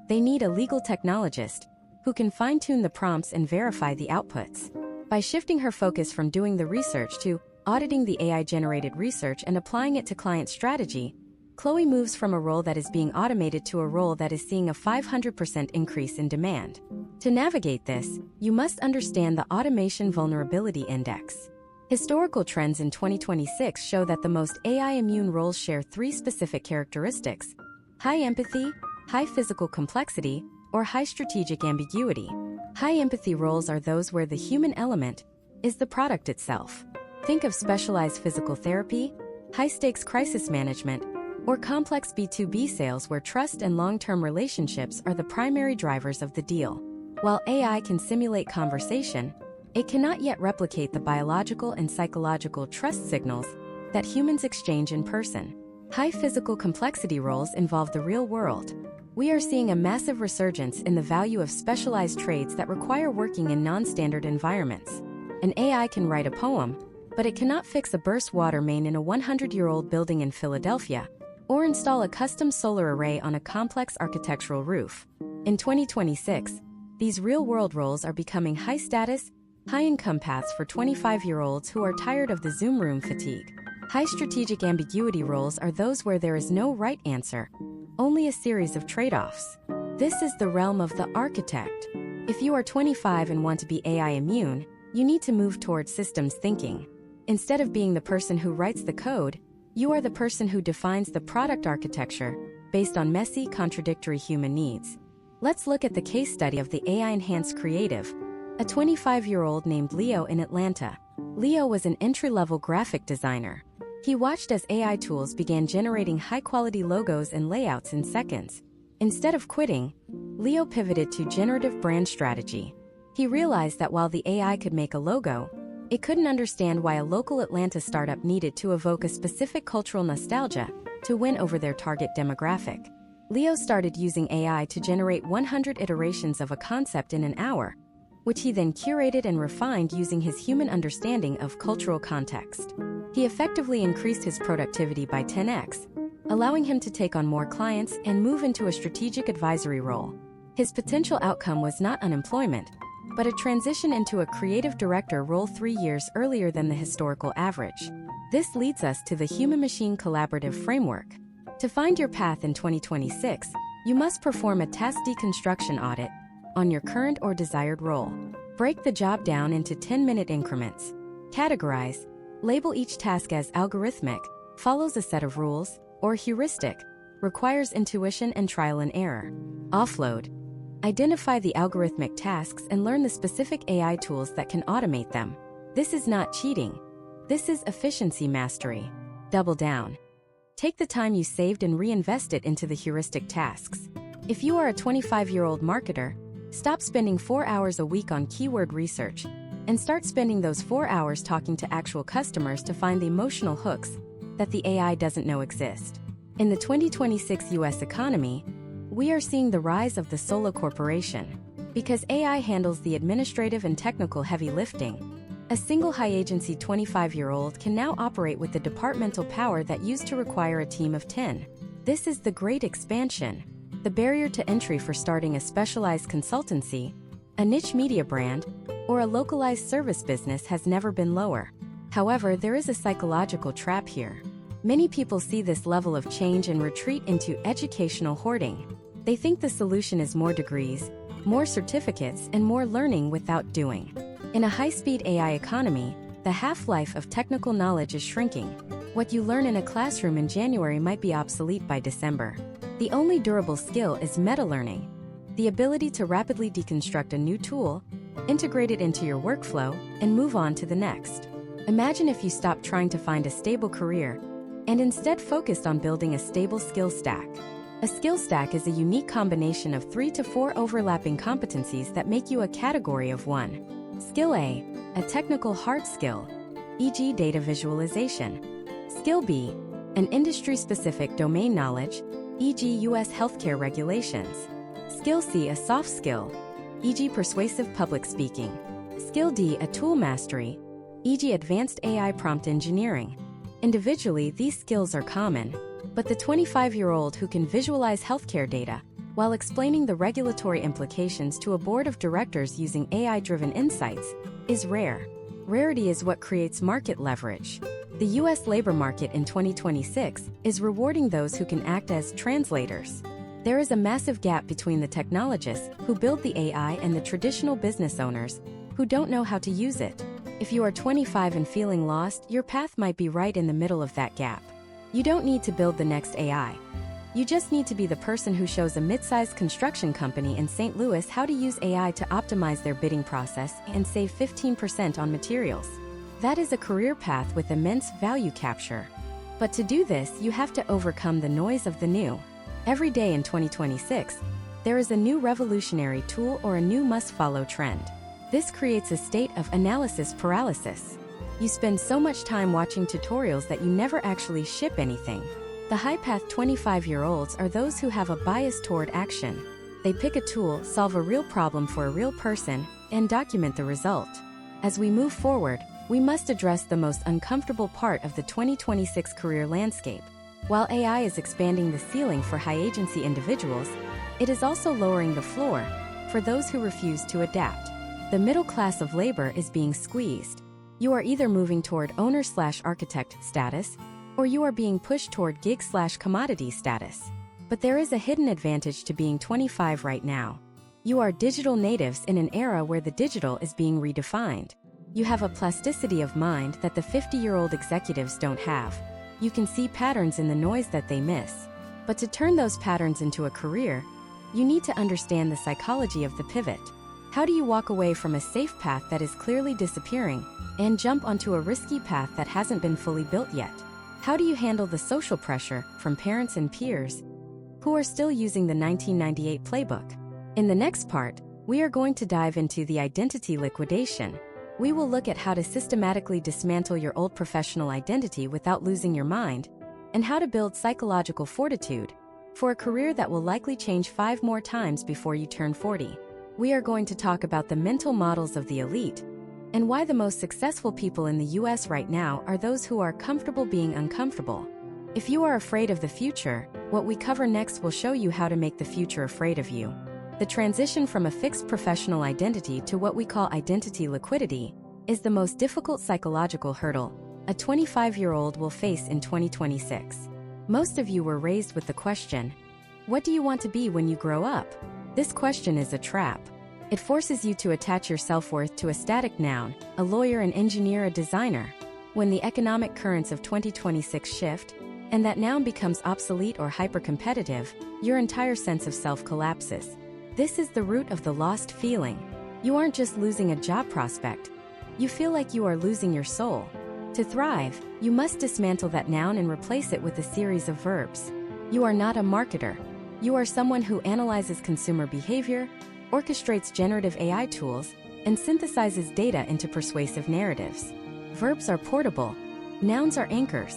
They need a legal technologist who can fine-tune the prompts and verify the outputs. By shifting her focus from doing the research to auditing the AI-generated research and applying it to client strategy, Chloe moves from a role that is being automated to a role that is seeing a 500% increase in demand. To navigate this, you must understand the Automation Vulnerability Index. Historical trends in 2026 show that the most AI-immune roles share three specific characteristics: high empathy, high physical complexity, or high strategic ambiguity. High empathy roles are those where the human element is the product itself. Think of specialized physical therapy, high-stakes crisis management, or complex B2B sales where trust and long-term relationships are the primary drivers of the deal. While AI can simulate conversation, it cannot yet replicate the biological and psychological trust signals that humans exchange in person. High physical complexity roles involve the real world. We are seeing a massive resurgence in the value of specialized trades that require working in non-standard environments. An AI can write a poem, but it cannot fix a burst water main in a 100-year-old building in Philadelphia, or install a custom solar array on a complex architectural roof. In 2026, these real-world roles are becoming high-status, high-income paths for 25-year-olds who are tired of the Zoom room fatigue. High strategic ambiguity roles are those where there is no right answer, only a series of trade-offs. This is the realm of the architect. If you are 25 and want to be AI immune, you need to move towards systems thinking. Instead of being the person who writes the code, you are the person who defines the product architecture based on messy, contradictory human needs. Let's look at the case study of the AI-enhanced creative, a 25-year-old named Leo in Atlanta. Leo was an entry-level graphic designer. He watched as AI tools began generating high-quality logos and layouts in seconds. Instead of quitting, Leo pivoted to generative brand strategy. He realized that while the AI could make a logo, it couldn't understand why a local Atlanta startup needed to evoke a specific cultural nostalgia to win over their target demographic. Leo started using AI to generate 100 iterations of a concept in an hour, which he then curated and refined using his human understanding of cultural context. He effectively increased his productivity by 10x, allowing him to take on more clients and move into a strategic advisory role. His potential outcome was not unemployment, but a transition into a creative director role 3 years earlier than the historical average. This leads us to the human-machine collaborative framework. To find your path in 2026, you must perform a task deconstruction audit on your current or desired role. Break the job down into 10-minute increments. Categorize, label each task as algorithmic, follows a set of rules, or heuristic, requires intuition and trial and error. Offload. Identify the algorithmic tasks and learn the specific AI tools that can automate them. This is not cheating. This is efficiency mastery. Double down. Take the time you saved and reinvest it into the heuristic tasks. If you are a 25-year-old marketer, stop spending 4 hours a week on keyword research and start spending those 4 hours talking to actual customers to find the emotional hooks that the AI doesn't know exist. In the 2026 US economy, we are seeing the rise of the solo corporation. Because AI handles the administrative and technical heavy lifting, a single high-agency 25-year-old can now operate with the departmental power that used to require a team of 10. This is the great expansion. The barrier to entry for starting a specialized consultancy, a niche media brand, or a localized service business has never been lower. However, there is a psychological trap here. Many people see this level of change and retreat into educational hoarding. They think the solution is more degrees, more certificates, and more learning without doing. In a high-speed AI economy, the half-life of technical knowledge is shrinking. What you learn in a classroom in January might be obsolete by December. The only durable skill is meta-learning, the ability to rapidly deconstruct a new tool, integrate it into your workflow, and move on to the next. Imagine if you stopped trying to find a stable career and instead focused on building a stable skill stack. A skill stack is a unique combination of 3 to 4 overlapping competencies that make you a category of one. Skill A, a technical hard skill, e.g. data visualization. Skill B, an industry-specific domain knowledge, e.g. US healthcare regulations. Skill C, a soft skill, e.g. persuasive public speaking. Skill D, a tool mastery, e.g. advanced AI prompt engineering. Individually, these skills are common, but the 25-year-old who can visualize healthcare data while explaining the regulatory implications to a board of directors using AI-driven insights is rare. Rarity is what creates market leverage. The US labor market in 2026 is rewarding those who can act as translators. There is a massive gap between the technologists who build the AI and the traditional business owners who don't know how to use it. If you are 25 and feeling lost, your path might be right in the middle of that gap. You don't need to build the next AI. You just need to be the person who shows a mid-sized construction company in St. Louis how to use AI to optimize their bidding process and save 15% on materials. That is a career path with immense value capture. But to do this, you have to overcome the noise of the new. Every day in 2026, there is a new revolutionary tool or a new must-follow trend. This creates a state of analysis paralysis. You spend so much time watching tutorials that you never actually ship anything. The high-path 25-year-olds are those who have a bias toward action. They pick a tool, solve a real problem for a real person, and document the result. As we move forward, we must address the most uncomfortable part of the 2026 career landscape. While AI is expanding the ceiling for high-agency individuals, it is also lowering the floor for those who refuse to adapt. The middle class of labor is being squeezed. You are either moving toward owner/architect status, or you are being pushed toward gig/commodity status. But there is a hidden advantage to being 25 right now. You are digital natives in an era where the digital is being redefined. You have a plasticity of mind that the 50-year-old executives don't have. You can see patterns in the noise that they miss. But to turn those patterns into a career, you need to understand the psychology of the pivot. How do you walk away from a safe path that is clearly disappearing and jump onto a risky path that hasn't been fully built yet? How do you handle the social pressure from parents and peers who are still using the 1998 playbook? In the next part, we are going to dive into the identity liquidation. We will look at how to systematically dismantle your old professional identity without losing your mind, and how to build psychological fortitude for a career that will likely change 5 more times before you turn 40. We are going to talk about the mental models of the elite, and why the most successful people in the US right now are those who are comfortable being uncomfortable. If you are afraid of the future, what we cover next will show you how to make the future afraid of you. The transition from a fixed professional identity to what we call identity liquidity is the most difficult psychological hurdle a 25-year-old will face in 2026. Most of you were raised with the question, what do you want to be when you grow up? This question is a trap. It forces you to attach your self-worth to a static noun, a lawyer, an engineer, a designer. When the economic currents of 2026 shift, and that noun becomes obsolete or hyper-competitive, your entire sense of self collapses. This is the root of the lost feeling. You aren't just losing a job prospect. You feel like you are losing your soul. To thrive, you must dismantle that noun and replace it with a series of verbs. You are not a marketer. You are someone who analyzes consumer behavior, orchestrates generative AI tools, and synthesizes data into persuasive narratives. Verbs are portable. Nouns are anchors.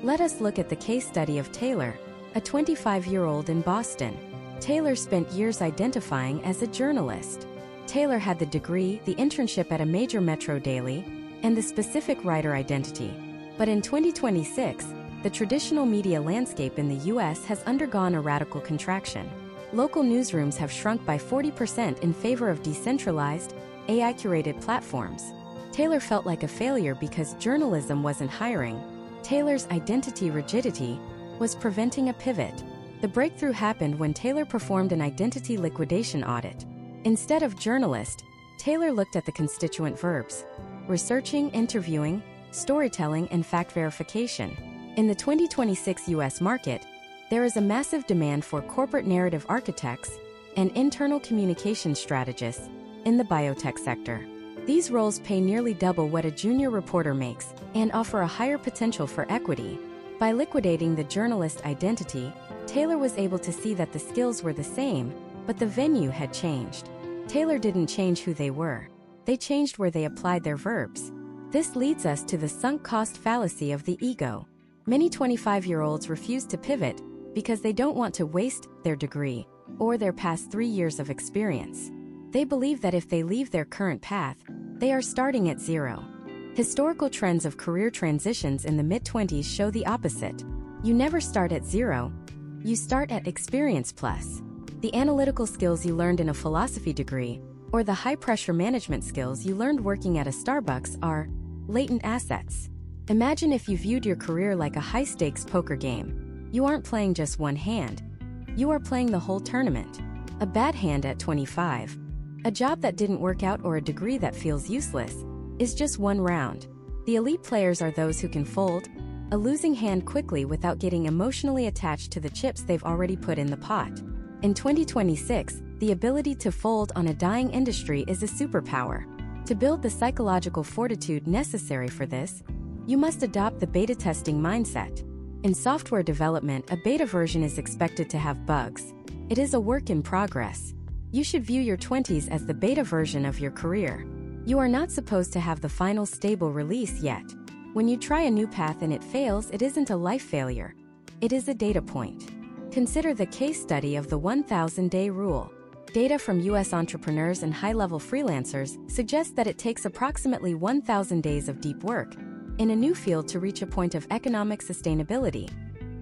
Let us look at the case study of Taylor, a 25-year-old in Boston. Taylor spent years identifying as a journalist. Taylor had the degree, the internship at a major metro daily, and the specific writer identity. But in 2026, the traditional media landscape in the US has undergone a radical contraction. Local newsrooms have shrunk by 40% in favor of decentralized, AI-curated platforms. Taylor felt like a failure because journalism wasn't hiring. Taylor's identity rigidity was preventing a pivot. The breakthrough happened when Taylor performed an identity liquidation audit. Instead of journalist, Taylor looked at the constituent verbs: researching, interviewing, storytelling, and fact verification. In the 2026 US market, there is a massive demand for corporate narrative architects and internal communication strategists in the biotech sector. These roles pay nearly double what a junior reporter makes and offer a higher potential for equity. By liquidating the journalist identity, Taylor was able to see that the skills were the same, but the venue had changed. Taylor didn't change who they were. They changed where they applied their verbs. This leads us to the sunk cost fallacy of the ego. Many 25-year-olds refuse to pivot because they don't want to waste their degree or their past 3 years of experience. They believe that if they leave their current path, they are starting at zero. Historical trends of career transitions in the mid-20s show the opposite. You never start at zero. You start at experience plus. The analytical skills you learned in a philosophy degree, or the high-pressure management skills you learned working at a Starbucks are latent assets. Imagine if you viewed your career like a high-stakes poker game. You aren't playing just one hand. You are playing the whole tournament. A bad hand at 25, a job that didn't work out, or a degree that feels useless is just one round. The elite players are those who can fold a losing hand quickly without getting emotionally attached to the chips they've already put in the pot. In 2026, the ability to fold on a dying industry is a superpower. To build the psychological fortitude necessary for this, you must adopt the beta testing mindset. In software development, a beta version is expected to have bugs. It is a work in progress. You should view your 20s as the beta version of your career. You are not supposed to have the final stable release yet. When you try a new path and it fails, it isn't a life failure. It is a data point. Consider the case study of the 1,000-day rule. Data from US entrepreneurs and high-level freelancers suggests that it takes approximately 1,000 days of deep work in a new field to reach a point of economic sustainability,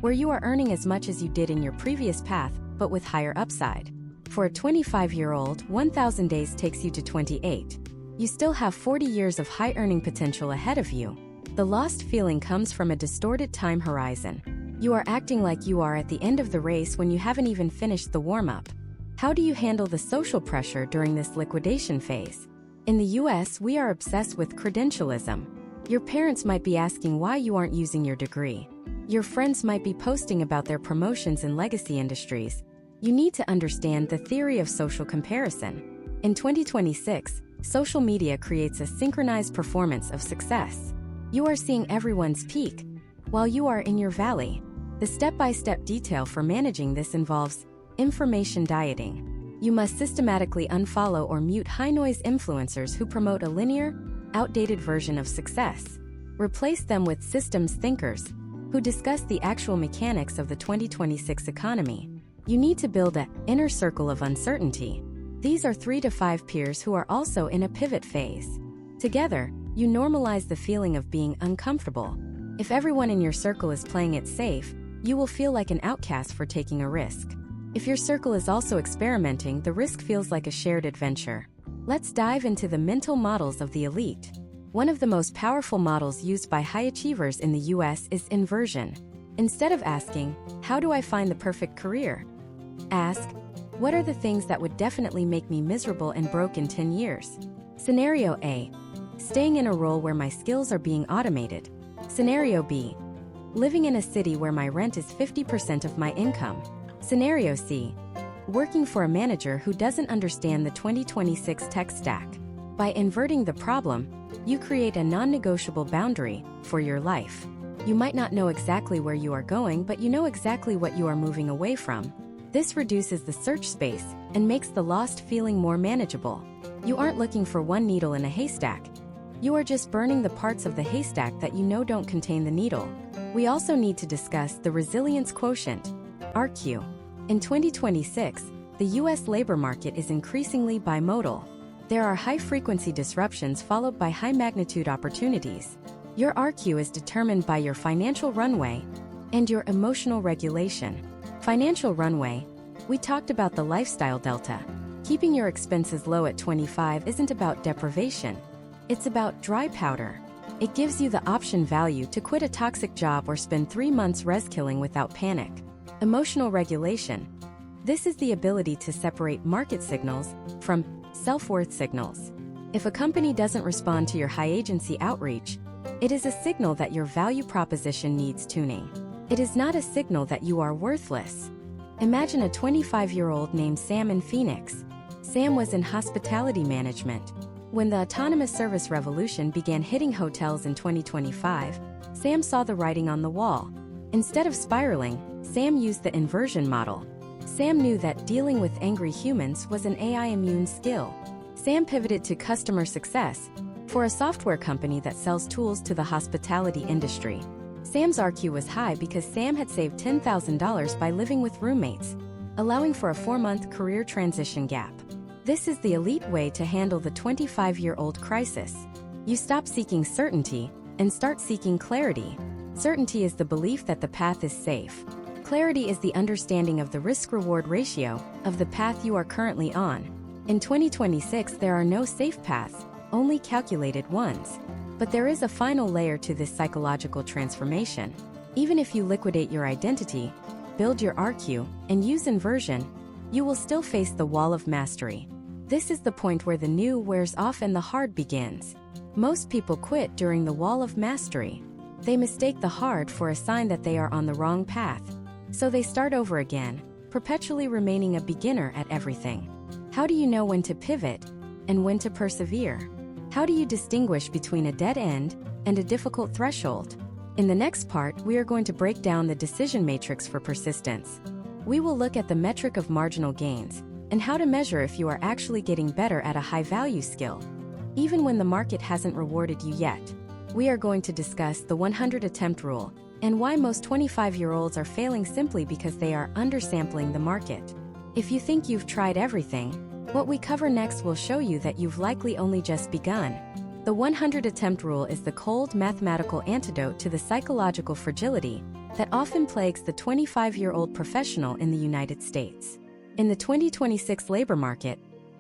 where you are earning as much as you did in your previous path, but with higher upside. For a 25-year-old, 1,000 days takes you to 28. You still have 40 years of high earning potential ahead of you. The lost feeling comes from a distorted time horizon. You are acting like you are at the end of the race when you haven't even finished the warm-up. How do you handle the social pressure during this liquidation phase? In the US, we are obsessed with credentialism. Your parents might be asking why you aren't using your degree. Your friends might be posting about their promotions in legacy industries. You need to understand the theory of social comparison. In 2026, social media creates a synchronized performance of success. You are seeing everyone's peak, while you are in your valley. The step-by-step detail for managing this involves information dieting. You must systematically unfollow or mute high-noise influencers who promote a linear, outdated version of success. Replace them with systems thinkers who discuss the actual mechanics of the 2026 economy. You need to build an inner circle of uncertainty. These are 3 to 5 peers who are also in a pivot phase. Together, you normalize the feeling of being uncomfortable. If everyone in your circle is playing it safe, you will feel like an outcast for taking a risk. If your circle is also experimenting, the risk feels like a shared adventure. Let's dive into the mental models of the elite. One of the most powerful models used by high achievers in the US is inversion. Instead of asking, "How do I find the perfect career?" ask, "What are the things that would definitely make me miserable and broke in 10 years? Scenario A. Staying in a role where my skills are being automated. Scenario B. Living in a city where my rent is 50% of my income. Scenario C. Working for a manager who doesn't understand the 2026 tech stack. By inverting the problem, you create a non-negotiable boundary for your life. You might not know exactly where you are going, but you know exactly what you are moving away from. This reduces the search space and makes the lost feeling more manageable. You aren't looking for one needle in a haystack. You are just burning the parts of the haystack that you know don't contain the needle. We also need to discuss the resilience quotient, RQ. In 2026, the U.S. labor market is increasingly bimodal. There are high-frequency disruptions followed by high-magnitude opportunities. Your RQ is determined by your financial runway and your emotional regulation. Financial runway. We talked about the lifestyle delta. Keeping your expenses low at 25 isn't about deprivation. It's about dry powder. It gives you the option value to quit a toxic job or spend 3 months res-killing without panic. Emotional regulation. This is the ability to separate market signals from self-worth signals. If a company doesn't respond to your high-agency outreach, it is a signal that your value proposition needs tuning. It is not a signal that you are worthless. Imagine a 25-year-old named Sam in Phoenix. Sam was in hospitality management. When the autonomous service revolution began hitting hotels in 2025, Sam saw the writing on the wall. Instead of spiraling, Sam used the inversion model. Sam knew that dealing with angry humans was an AI-immune skill. Sam pivoted to customer success for a software company that sells tools to the hospitality industry. Sam's RQ was high because Sam had saved $10,000 by living with roommates, allowing for a 4-month career transition gap. This is the elite way to handle the 25-year-old crisis. You stop seeking certainty and start seeking clarity. Certainty is the belief that the path is safe. Clarity is the understanding of the risk-reward ratio of the path you are currently on. In 2026, there are no safe paths, only calculated ones. But there is a final layer to this psychological transformation. Even if you liquidate your identity, build your RQ, and use inversion, you will still face the wall of mastery. This is the point where the new wears off and the hard begins. Most people quit during the wall of mastery. They mistake the hard for a sign that they are on the wrong path. So they start over again, perpetually remaining a beginner at everything. How do you know when to pivot and when to persevere? How do you distinguish between a dead end and a difficult threshold? In the next part, we are going to break down the decision matrix for persistence. We will look at the metric of marginal gains and how to measure if you are actually getting better at a high-value skill, even when the market hasn't rewarded you yet. We are going to discuss the 100-attempt rule and why most 25-year-olds are failing simply because they are undersampling the market. If you think you've tried everything, what we cover next will show you that you've likely only just begun. The 100-attempt rule is the cold mathematical antidote to the psychological fragility that often plagues the 25-year-old professional in the United States. In the 2026 labor market,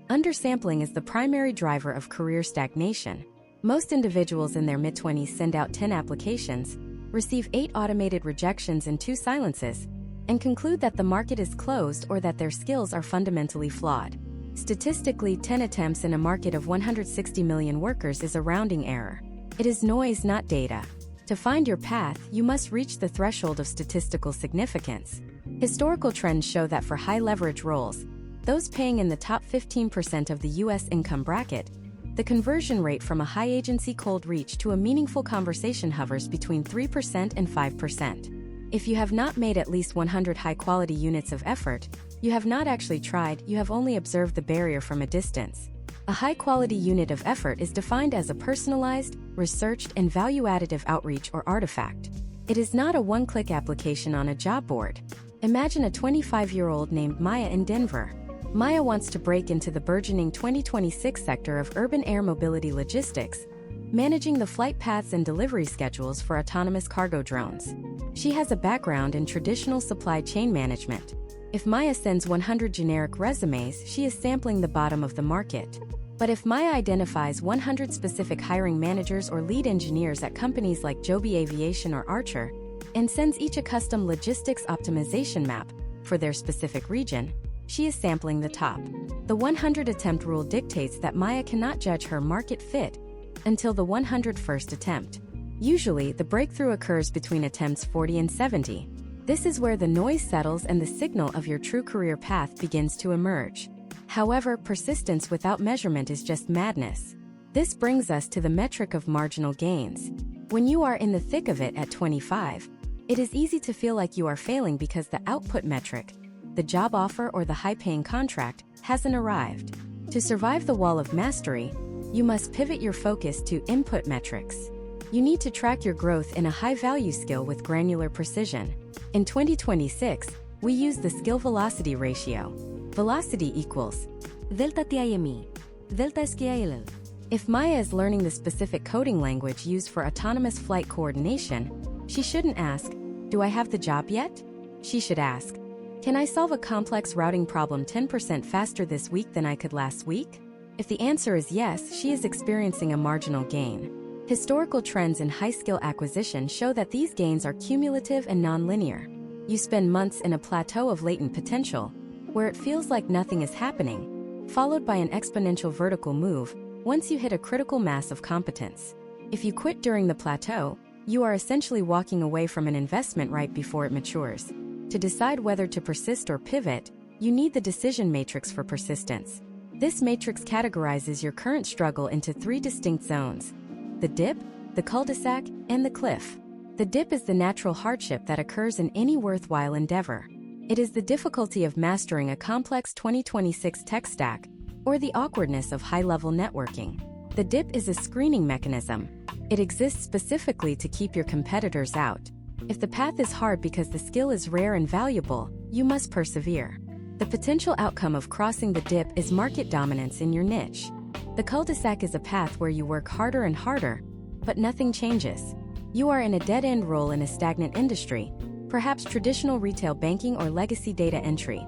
undersampling is the primary driver of career stagnation. Most individuals in their mid-20s send out 10 applications, receive 8 automated rejections and 2 silences, and conclude that the market is closed or that their skills are fundamentally flawed. Statistically, 10 attempts in a market of 160 million workers is a rounding error. It is noise, not data. To find your path, you must reach the threshold of statistical significance. Historical trends show that for high-leverage roles, those paying in the top 15% of the U.S. income bracket, the conversion rate from a high-agency cold reach to a meaningful conversation hovers between 3% and 5%. If you have not made at least 100 high-quality units of effort, you have not actually tried, you have only observed the barrier from a distance. A high-quality unit of effort is defined as a personalized, researched, and value-additive outreach or artifact. It is not a one-click application on a job board. Imagine a 25-year-old named Maya in Denver. Maya wants to break into the burgeoning 2026 sector of urban air mobility logistics, managing the flight paths and delivery schedules for autonomous cargo drones. She has a background in traditional supply chain management. If Maya sends 100 generic resumes, she is sampling the bottom of the market. But if Maya identifies 100 specific hiring managers or lead engineers at companies like Joby Aviation or Archer, and sends each a custom logistics optimization map for their specific region, she is sampling the top. The 100-attempt rule dictates that Maya cannot judge her market fit until the 101st attempt. Usually, the breakthrough occurs between attempts 40 and 70. This is where the noise settles and the signal of your true career path begins to emerge. However, persistence without measurement is just madness. This brings us to the metric of marginal gains. When you are in the thick of it at 25, it is easy to feel like you are failing because the output metric, the job offer or the high-paying contract, hasn't arrived. To survive the wall of mastery, you must pivot your focus to input metrics. You need to track your growth in a high-value skill with granular precision. In 2026, we use the skill velocity ratio. Velocity equals delta TIME, delta SKILL. If Maya is learning the specific coding language used for autonomous flight coordination, she shouldn't ask, "Do I have the job yet?" She should ask, "Can I solve a complex routing problem 10% faster this week than I could last week?" If the answer is yes, she is experiencing a marginal gain. Historical trends in high-skill acquisition show that these gains are cumulative and non-linear. You spend months in a plateau of latent potential, where it feels like nothing is happening, followed by an exponential vertical move once you hit a critical mass of competence. If you quit during the plateau, you are essentially walking away from an investment right before it matures. To decide whether to persist or pivot, you need the decision matrix for persistence. This matrix categorizes your current struggle into 3 distinct zones: the dip, the cul-de-sac, and the cliff. The dip is the natural hardship that occurs in any worthwhile endeavor. It is the difficulty of mastering a complex 2026 tech stack, or the awkwardness of high-level networking. The dip is a screening mechanism. It exists specifically to keep your competitors out. If the path is hard because the skill is rare and valuable, you must persevere. The potential outcome of crossing the dip is market dominance in your niche. The cul-de-sac is a path where you work harder and harder, but nothing changes. You are in a dead-end role in a stagnant industry, perhaps traditional retail banking or legacy data entry,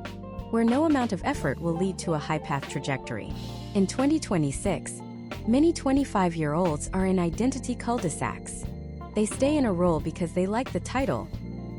where no amount of effort will lead to a high-path trajectory. In 2026, many 25-year-olds are in identity cul-de-sacs. They stay in a role because they like the title,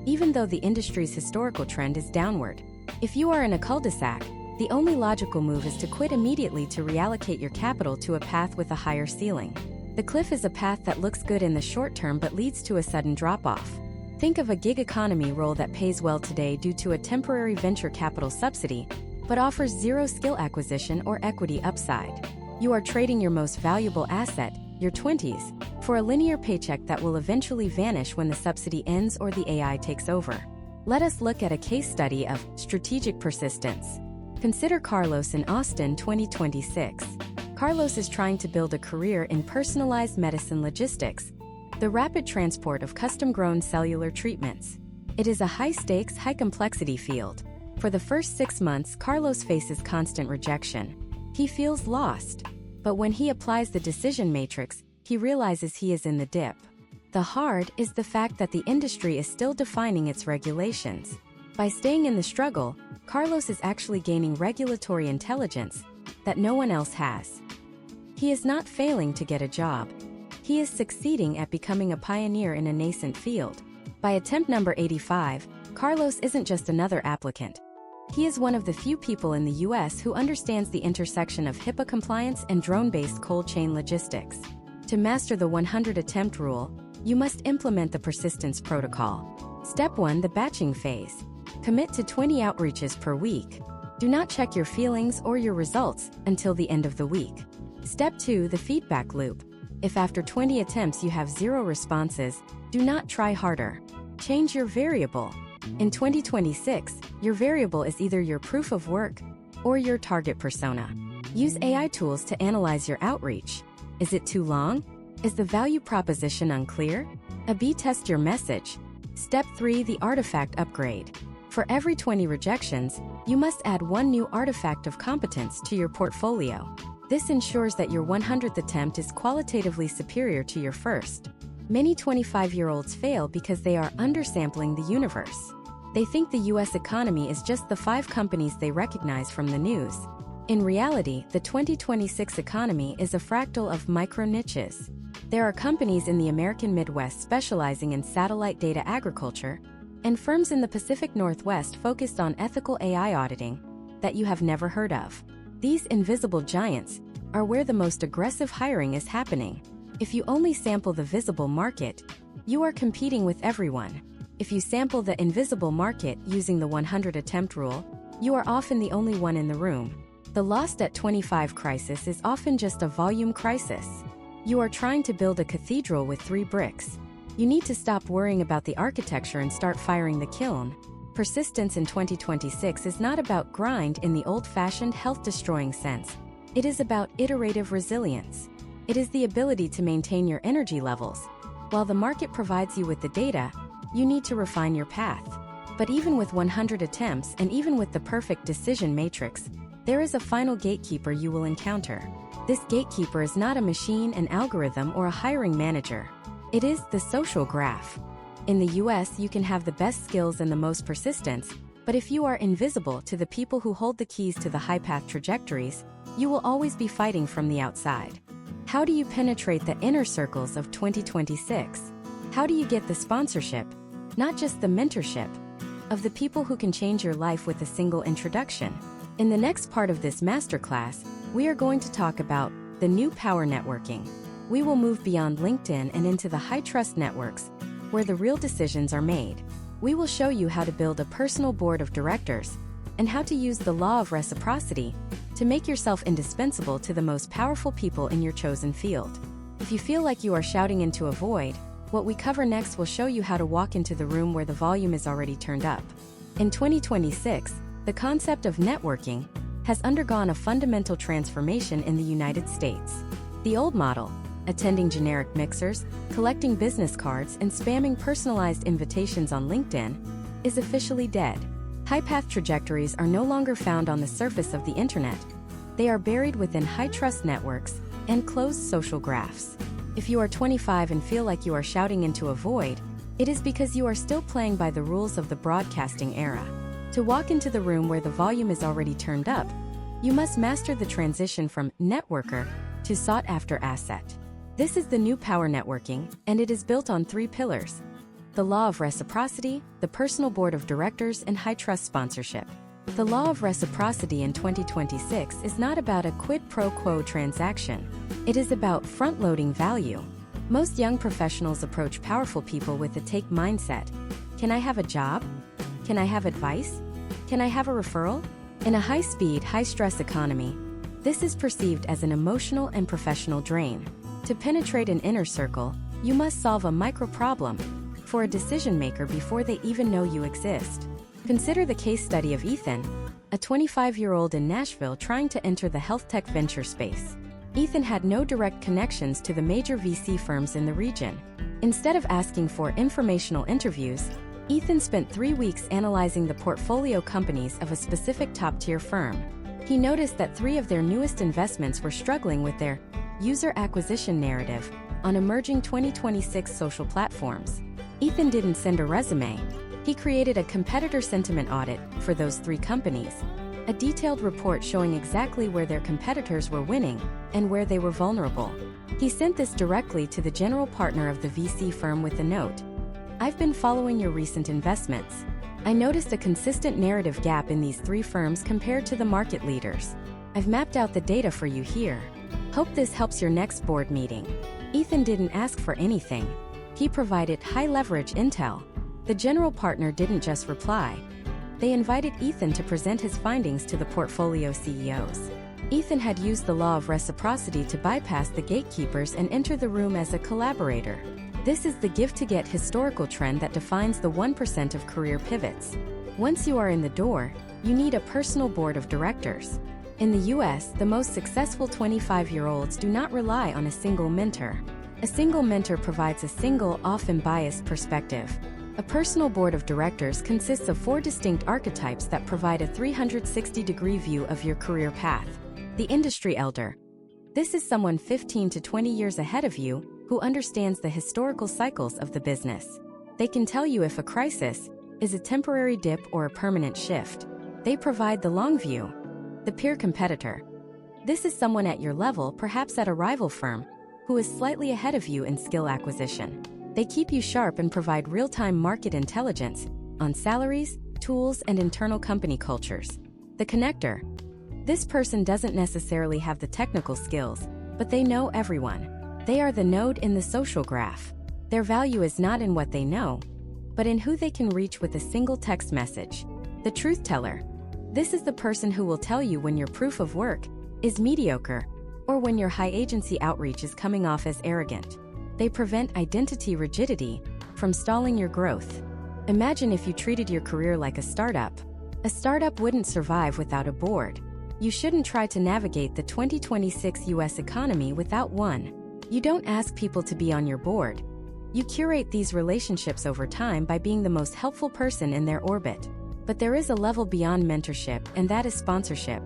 even though the industry's historical trend is downward. If you are in a cul-de-sac, the only logical move is to quit immediately to reallocate your capital to a path with a higher ceiling. The cliff is a path that looks good in the short term but leads to a sudden drop-off. Think of a gig economy role that pays well today due to a temporary venture capital subsidy, but offers zero skill acquisition or equity upside. You are trading your most valuable asset, your 20s, for a linear paycheck that will eventually vanish when the subsidy ends or the AI takes over. Let us look at a case study of strategic persistence. Consider Carlos in Austin 2026. Carlos is trying to build a career in personalized medicine logistics, the rapid transport of custom-grown cellular treatments. It is a high-stakes, high-complexity field. For the first 6 months, Carlos faces constant rejection. He feels lost. But when he applies the decision matrix, he realizes he is in the dip. The hard is the fact that the industry is still defining its regulations. By staying in the struggle, Carlos is actually gaining regulatory intelligence that no one else has. He is not failing to get a job. He is succeeding at becoming a pioneer in a nascent field. By attempt number 85, Carlos isn't just another applicant. He is one of the few people in the US who understands the intersection of HIPAA compliance and drone-based cold chain logistics. To master the 100-attempt rule, you must implement the persistence protocol. Step 1: the batching phase. Commit to 20 outreaches per week. Do not check your feelings or your results until the end of the week. Step 2: the feedback loop. If after 20 attempts you have 0 responses, do not try harder. Change your variable. In 2026, your variable is either your proof of work or your target persona. Use AI tools to analyze your outreach. Is it too long? Is the value proposition unclear? A/B test your message. Step 3: the artifact upgrade. For every 20 rejections, you must add 1 new artifact of competence to your portfolio. This ensures that your 100th attempt is qualitatively superior to your first. Many 25-year-olds fail because they are undersampling the universe. They think the US economy is just the 5 companies they recognize from the news. In reality, the 2026 economy is a fractal of micro-niches. There are companies in the American Midwest specializing in satellite data agriculture, and firms in the Pacific Northwest focused on ethical AI auditing that you have never heard of. These invisible giants are where the most aggressive hiring is happening. If you only sample the visible market, you are competing with everyone. If you sample the invisible market using the 100 attempt rule, you are often the only one in the room. The lost at 25 crisis is often just a volume crisis. You are trying to build a cathedral with 3 bricks. You need to stop worrying about the architecture and start firing the kiln. Persistence in 2026 is not about grind in the old-fashioned health-destroying sense. It is about iterative resilience. It is the ability to maintain your energy levels. While the market provides you with the data, you need to refine your path. But even with 100 attempts and even with the perfect decision matrix, there is a final gatekeeper you will encounter. This gatekeeper is not a machine, an algorithm, or a hiring manager. It is the social graph. In the US, you can have the best skills and the most persistence, but if you are invisible to the people who hold the keys to the high-path trajectories, you will always be fighting from the outside. How do you penetrate the inner circles of 2026? How do you get the sponsorship, not just the mentorship, of the people who can change your life with a single introduction? In the next part of this masterclass, we are going to talk about the new power networking. We will move beyond LinkedIn and into the high-trust networks, where the real decisions are made. We will show you how to build a personal board of directors and how to use the law of reciprocity to make yourself indispensable to the most powerful people in your chosen field. If you feel like you are shouting into a void, what we cover next will show you how to walk into the room where the volume is already turned up. In 2026, the concept of networking has undergone a fundamental transformation in the United States. The old model, attending generic mixers, collecting business cards, and spamming personalized invitations on LinkedIn, is officially dead. High-path trajectories are no longer found on the surface of the internet. They are buried within high-trust networks and closed social graphs. If you are 25 and feel like you are shouting into a void, it is because you are still playing by the rules of the broadcasting era. To walk into the room where the volume is already turned up, you must master the transition from networker to sought-after asset. This is the new power networking, and it is built on 3 pillars: the law of reciprocity, the personal board of directors, and high-trust sponsorship. The law of reciprocity in 2026 is not about a quid pro quo transaction. It is about front-loading value. Most young professionals approach powerful people with a take mindset. Can I have a job? Can I have advice? Can I have a referral? In a high-speed, high-stress economy, this is perceived as an emotional and professional drain. To penetrate an inner circle, you must solve a micro-problem for a decision-maker before they even know you exist. Consider the case study of Ethan, a 25-year-old in Nashville trying to enter the health tech venture space. Ethan had no direct connections to the major VC firms in the region. Instead of asking for informational interviews, Ethan spent 3 weeks analyzing the portfolio companies of a specific top-tier firm. He noticed that 3 of their newest investments were struggling with their user acquisition narrative on emerging 2026 social platforms. Ethan didn't send a resume. He created a competitor sentiment audit for those 3 companies, a detailed report showing exactly where their competitors were winning and where they were vulnerable. He sent this directly to the general partner of the VC firm with a note: "I've been following your recent investments. I noticed a consistent narrative gap in these 3 firms compared to the market leaders. I've mapped out the data for you here. Hope this helps your next board meeting." Ethan didn't ask for anything. He provided high-leverage intel. The general partner didn't just reply. They invited Ethan to present his findings to the portfolio CEOs. Ethan had used the law of reciprocity to bypass the gatekeepers and enter the room as a collaborator. This is the give-to-get historical trend that defines the 1% of career pivots. Once you are in the door, you need a personal board of directors. In the US, the most successful 25-year-olds do not rely on a single mentor. A single mentor provides a single, often biased perspective. A personal board of directors consists of 4 distinct archetypes that provide a 360-degree view of your career path. The industry elder. This is someone 15 to 20 years ahead of you who understands the historical cycles of the business. They can tell you if a crisis is a temporary dip or a permanent shift. They provide the long view. The peer competitor. This is someone at your level, perhaps at a rival firm, who is slightly ahead of you in skill acquisition. They keep you sharp and provide real-time market intelligence on salaries, tools, and internal company cultures. The connector. This person doesn't necessarily have the technical skills, but they know everyone. They are the node in the social graph. Their value is not in what they know, but in who they can reach with a single text message. The truth teller. This is the person who will tell you when your proof of work is mediocre or when your high agency outreach is coming off as arrogant. They prevent identity rigidity from stalling your growth. Imagine if you treated your career like a startup. A startup wouldn't survive without a board. You shouldn't try to navigate the 2026 US economy without one. You don't ask people to be on your board. You curate these relationships over time by being the most helpful person in their orbit. But there is a level beyond mentorship, and that is sponsorship.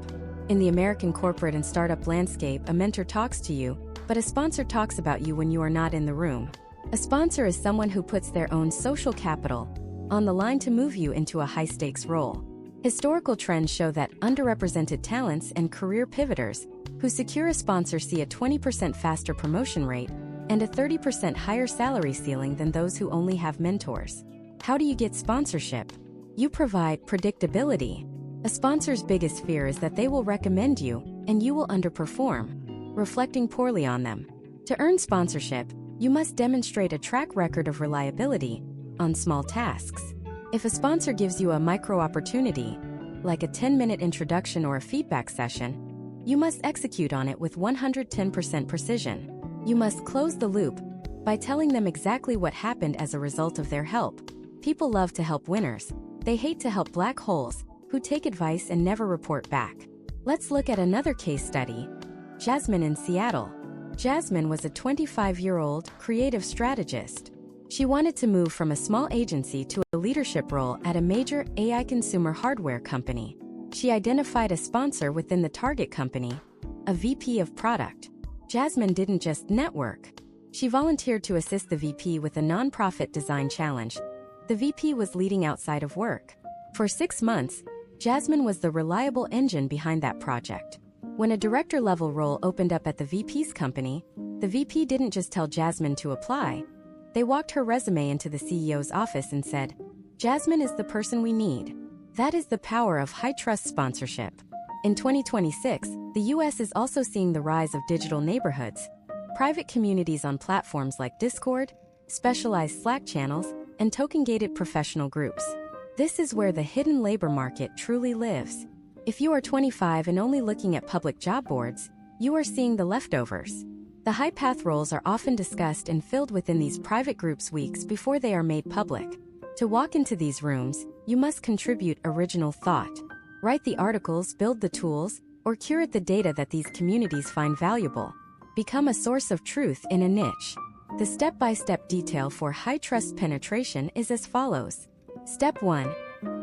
In the American corporate and startup landscape, a mentor talks to you, but a sponsor talks about you when you are not in the room. A sponsor is someone who puts their own social capital on the line to move you into a high-stakes role. Historical trends show that underrepresented talents and career pivoters who secure a sponsor see a 20% faster promotion rate and a 30% higher salary ceiling than those who only have mentors. How do you get sponsorship? You provide predictability. A sponsor's biggest fear is that they will recommend you and you will underperform, reflecting poorly on them. To earn sponsorship, you must demonstrate a track record of reliability on small tasks. If a sponsor gives you a micro-opportunity, like a 10-minute introduction or a feedback session, you must execute on it with 110% precision. You must close the loop by telling them exactly what happened as a result of their help. People love to help winners. They hate to help black holes who take advice and never report back. Let's look at another case study. Jasmine in Seattle. Jasmine was a 25-year-old creative strategist. She wanted to move from a small agency to a leadership role at a major AI consumer hardware company. She identified a sponsor within the target company, a VP of product. Jasmine didn't just network. She volunteered to assist the VP with a nonprofit design challenge. The VP was leading outside of work. For 6 months, Jasmine was the reliable engine behind that project. When a director-level role opened up at the VP's company, the VP didn't just tell Jasmine to apply. They walked her resume into the CEO's office and said, "Jasmine is the person we need." That is the power of high-trust sponsorship. In 2026, the US is also seeing the rise of digital neighborhoods, private communities on platforms like Discord, specialized Slack channels, and token-gated professional groups. This is where the hidden labor market truly lives. If you are 25 and only looking at public job boards, you are seeing the leftovers. The high-path roles are often discussed and filled within these private groups weeks before they are made public. To walk into these rooms, you must contribute original thought. Write the articles, build the tools, or curate the data that these communities find valuable. Become a source of truth in a niche. The step-by-step detail for high-trust penetration is as follows. Step 1.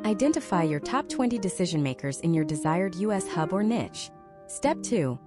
Identify your top 20 decision-makers in your desired US hub or niche. Step 2.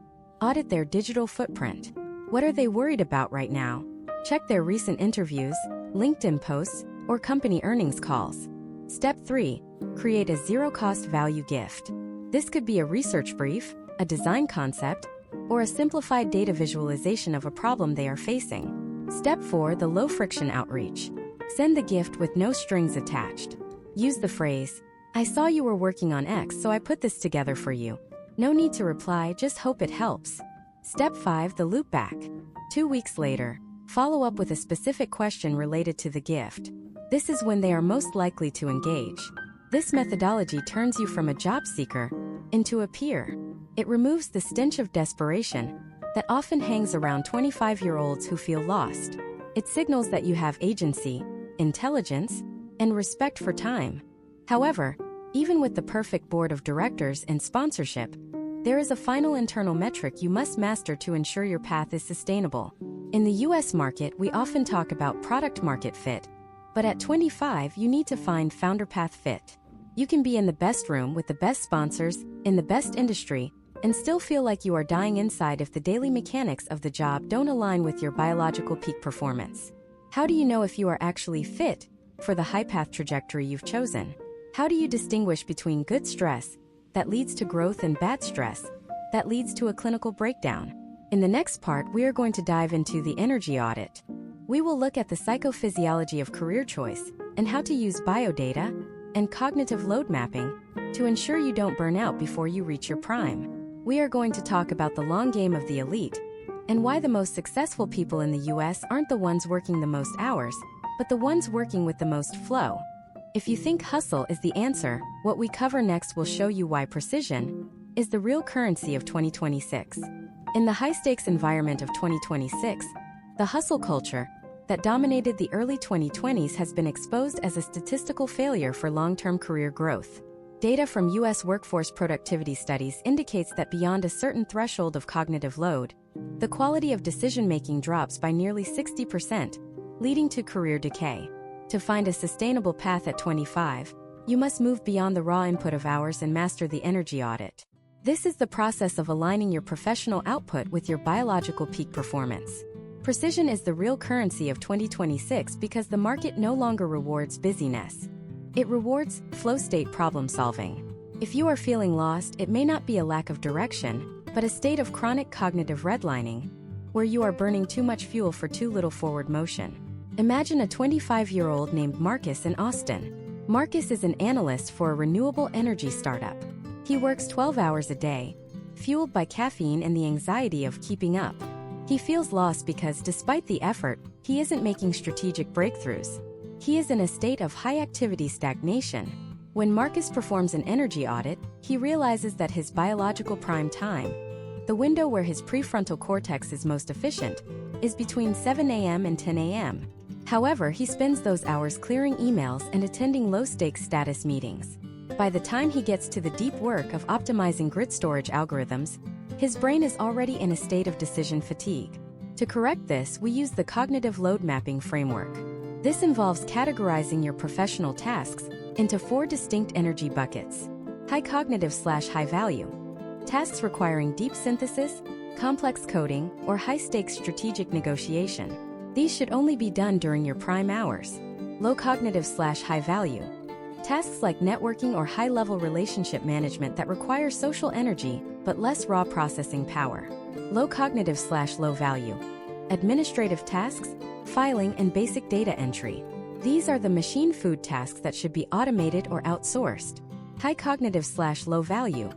Audit their digital footprint. What are they worried about right now? Check their recent interviews, LinkedIn posts, or company earnings calls. Step 3. Create a zero-cost value gift. This could be a research brief, a design concept, or a simplified data visualization of a problem they are facing. Step 4. The low-friction outreach. Send the gift with no strings attached. Use the phrase, "I saw you were working on X, so I put this together for you." No need to reply, just hope it helps. Step 5. The loop back. 2 weeks later, follow up with a specific question related to the gift. This is when they are most likely to engage. This methodology turns you from a job seeker into a peer. It removes the stench of desperation that often hangs around 25-year-olds who feel lost. It signals that you have agency, intelligence, and respect for time. However, even with the perfect board of directors and sponsorship, there is a final internal metric you must master to ensure your path is sustainable. In the US market, we often talk about product market fit, but at 25, you need to find founder path fit. You can be in the best room with the best sponsors, in the best industry, and still feel like you are dying inside if the daily mechanics of the job don't align with your biological peak performance. How do you know if you are actually fit for the high path trajectory you've chosen? How do you distinguish between good stress that leads to growth and bad stress that leads to a clinical breakdown? In the next part, we are going to dive into the energy audit. We will look at the psychophysiology of career choice and how to use biodata and cognitive load mapping to ensure you don't burn out before you reach your prime. We are going to talk about the long game of the elite and why the most successful people in the US aren't the ones working the most hours, but the ones working with the most flow. If you think hustle is the answer, what we cover next will show you why precision is the real currency of 2026. In the high-stakes environment of 2026, the hustle culture that dominated the early 2020s has been exposed as a statistical failure for long-term career growth. Data from U.S. workforce productivity studies indicates that beyond a certain threshold of cognitive load, the quality of decision-making drops by nearly 60%, leading to career decay. To find a sustainable path at 25, you must move beyond the raw input of hours and master the energy audit. This is the process of aligning your professional output with your biological peak performance. Precision is the real currency of 2026 because the market no longer rewards busyness. It rewards flow-state problem-solving. If you are feeling lost, it may not be a lack of direction, but a state of chronic cognitive redlining, where you are burning too much fuel for too little forward motion. Imagine a 25-year-old named Marcus in Austin. Marcus is an analyst for a renewable energy startup. He works 12 hours a day, fueled by caffeine and the anxiety of keeping up. He feels lost because, despite the effort, he isn't making strategic breakthroughs. He is in a state of high-activity stagnation. When Marcus performs an energy audit, he realizes that his biological prime time, the window where his prefrontal cortex is most efficient, is between 7 a.m. and 10 a.m. However, he spends those hours clearing emails and attending low-stakes status meetings. By the time he gets to the deep work of optimizing grid storage algorithms, his brain is already in a state of decision fatigue. To correct this, we use the cognitive load mapping framework. This involves categorizing your professional tasks into 4 distinct energy buckets: high cognitive/high value, tasks requiring deep synthesis, complex coding, or high-stakes strategic negotiation. These should only be done during your prime hours. Low cognitive/high value, tasks like networking or high-level relationship management that require social energy but less raw processing power. Low cognitive/low value, administrative tasks, filing, and basic data entry. These are the machine food tasks that should be automated or outsourced. High cognitive/low value,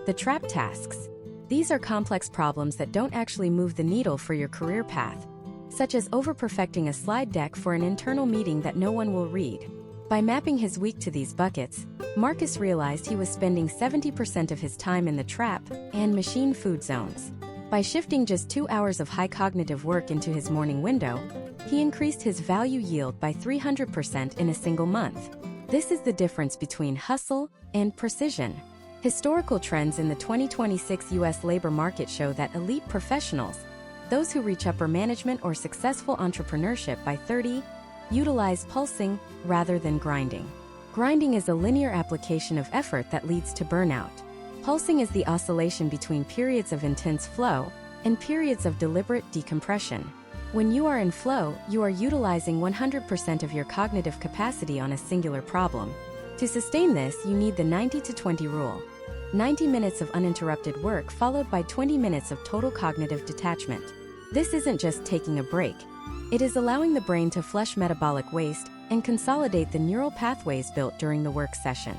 the trap tasks. These are complex problems that don't actually move the needle for your career path, such as over-perfecting a slide deck for an internal meeting that no one will read. By mapping his week to these buckets, Marcus realized he was spending 70% of his time in the trap and machine food zones. By shifting just 2 hours of high cognitive work into his morning window, he increased his value yield by 300% in a single month. This is the difference between hustle and precision. Historical trends in the 2026 U.S. labor market show that elite professionals, those who reach upper management or successful entrepreneurship by 30, utilize pulsing rather than grinding. Grinding is a linear application of effort that leads to burnout. Pulsing is the oscillation between periods of intense flow and periods of deliberate decompression. When you are in flow, you are utilizing 100% of your cognitive capacity on a singular problem. To sustain this, you need the 90-20 rule. 90 minutes of uninterrupted work followed by 20 minutes of total cognitive detachment. This isn't just taking a break. It is allowing the brain to flush metabolic waste and consolidate the neural pathways built during the work session.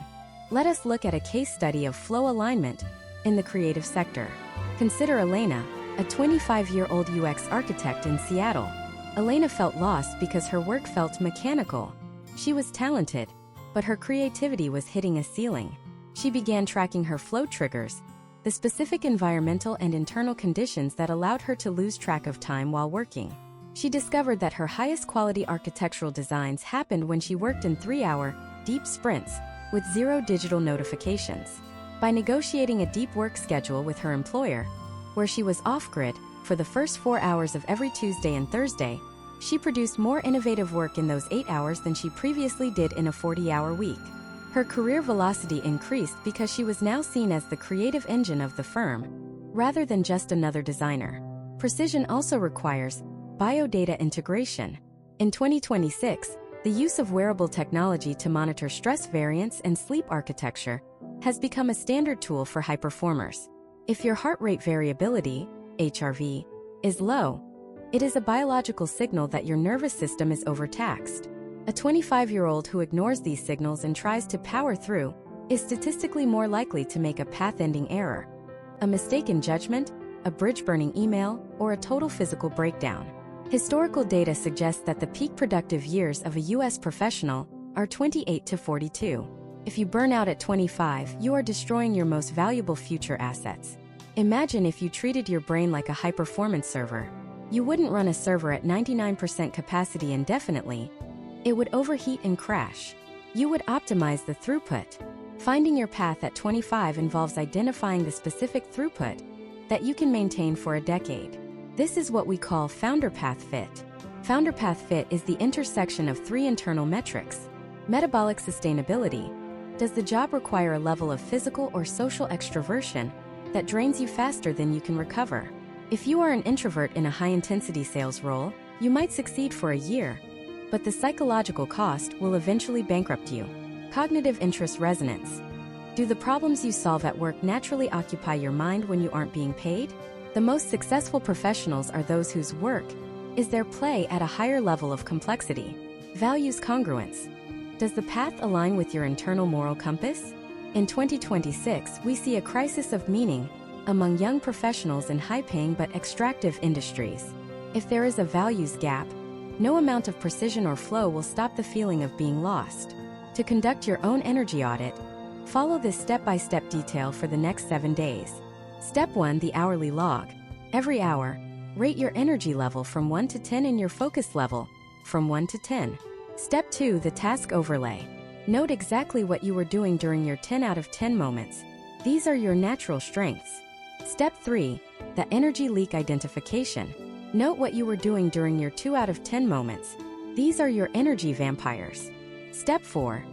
Let us look at a case study of flow alignment in the creative sector. Consider Elena, a 25-year-old UX architect in Seattle. Elena felt lost because her work felt mechanical. She was talented, but her creativity was hitting a ceiling. She began tracking her flow triggers, the specific environmental and internal conditions that allowed her to lose track of time while working. She discovered that her highest quality architectural designs happened when she worked in 3-hour, deep sprints, with 0 digital notifications. By negotiating a deep work schedule with her employer, where she was off-grid for the first 4 hours of every Tuesday and Thursday, she produced more innovative work in those 8 hours than she previously did in a 40-hour week. Her career velocity increased because she was now seen as the creative engine of the firm, rather than just another designer. Precision also requires biodata integration. In 2026, the use of wearable technology to monitor stress variance and sleep architecture has become a standard tool for high performers. If your heart rate variability, HRV, is low, it is a biological signal that your nervous system is overtaxed. A 25-year-old who ignores these signals and tries to power through is statistically more likely to make a path-ending error, a mistake in judgment, a bridge-burning email, or a total physical breakdown. Historical data suggests that the peak productive years of a U.S. professional are 28 to 42. If you burn out at 25, you are destroying your most valuable future assets. Imagine if you treated your brain like a high-performance server. You wouldn't run a server at 99% capacity indefinitely. It would overheat and crash. You would optimize the throughput. Finding your path at 25 involves identifying the specific throughput that you can maintain for a decade. This is what we call founder path fit. Founder path fit is the intersection of three internal metrics. Metabolic sustainability. Does the job require a level of physical or social extroversion that drains you faster than you can recover? If you are an introvert in a high-intensity sales role, you might succeed for a year, but the psychological cost will eventually bankrupt you. Cognitive interest resonance. Do the problems you solve at work naturally occupy your mind when you aren't being paid? The most successful professionals are those whose work is their play at a higher level of complexity. Values congruence. Does the path align with your internal moral compass? In 2026, we see a crisis of meaning among young professionals in high-paying but extractive industries. If there is a values gap, no amount of precision or flow will stop the feeling of being lost. To conduct your own energy audit, follow this step-by-step detail for the next 7 days. Step 1. The hourly log. Every hour, rate your energy level from 1 to 10 and your focus level from 1 to 10. Step 2. The task overlay. Note exactly what you were doing during your 10 out of 10 moments. These are your natural strengths. Step 3. The energy leak identification. Note what you were doing during your 2 out of 10 moments. These are your energy vampires. Step 4.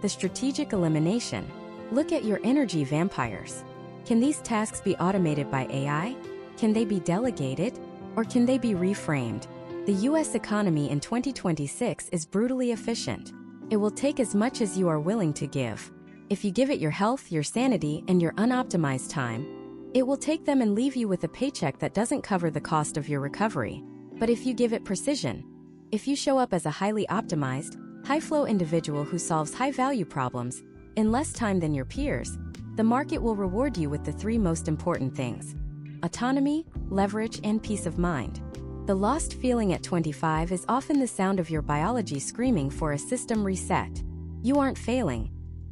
The strategic elimination. Look at your energy vampires. Can these tasks be automated by AI? Can they be delegated? Or can they be reframed? The U.S. economy in 2026 is brutally efficient. It will take as much as you are willing to give. If you give it your health, your sanity, and your unoptimized time, it will take them and leave you with a paycheck that doesn't cover the cost of your recovery. But if you give it precision, if you show up as a highly optimized, high-flow individual who solves high-value problems in less time than your peers, the market will reward you with the 3 most important things: autonomy, leverage, and peace of mind. The lost feeling at 25 is often the sound of your biology screaming for a system reset. You aren't failing.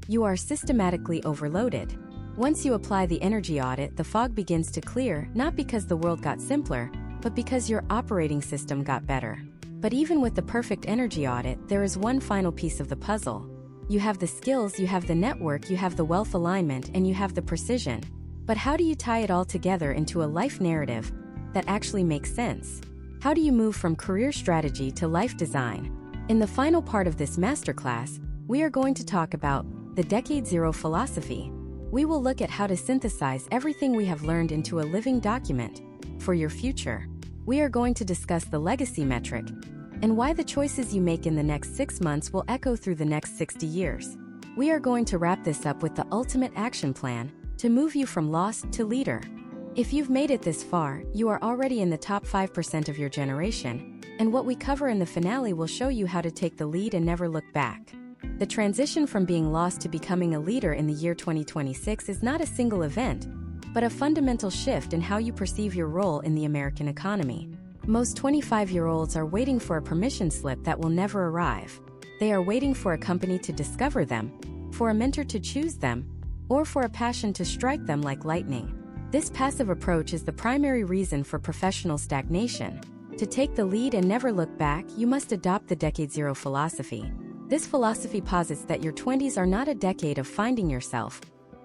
You are systematically overloaded. Once you apply the energy audit, the fog begins to clear, not because the world got simpler, but because your operating system got better. But even with the perfect energy audit, there is one final piece of the puzzle. You have the skills, you have the network, you have the wealth alignment, and you have the precision. But how do you tie it all together into a life narrative that actually makes sense? How do you move from career strategy to life design? In the final part of this masterclass, we are going to talk about the Decade Zero philosophy. We will look at how to synthesize everything we have learned into a living document for your future. We are going to discuss the legacy metric and why the choices you make in the next 6 months will echo through the next 60 years. We are going to wrap this up with the ultimate action plan to move you from lost to leader. If you've made it this far, you are already in the top 5% of your generation, and what we cover in the finale will show you how to take the lead and never look back. The transition from being lost to becoming a leader in the year 2026 is not a single event, but a fundamental shift in how you perceive your role in the American economy. Most 25-year-olds are waiting for a permission slip that will never arrive. They are waiting for a company to discover them, for a mentor to choose them, or for a passion to strike them like lightning. This passive approach is the primary reason for professional stagnation. To take the lead and never look back, you must adopt the Decade Zero philosophy. This philosophy posits that your 20s are not a decade of finding yourself,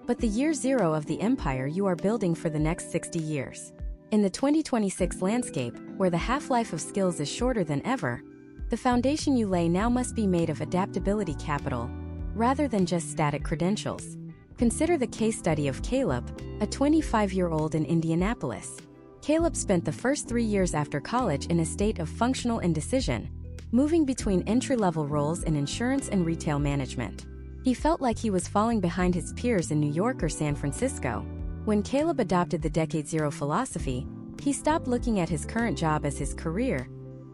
but the year zero of the empire you are building for the next 60 years. In the 2026 landscape, where the half-life of skills is shorter than ever, the foundation you lay now must be made of adaptability capital, rather than just static credentials. Consider the case study of Caleb, a 25-year-old in Indianapolis. Caleb spent the first 3 years after college in a state of functional indecision, moving between entry-level roles in insurance and retail management. He felt like he was falling behind his peers in New York or San Francisco. When Caleb adopted the Decade Zero philosophy, he stopped looking at his current job as his career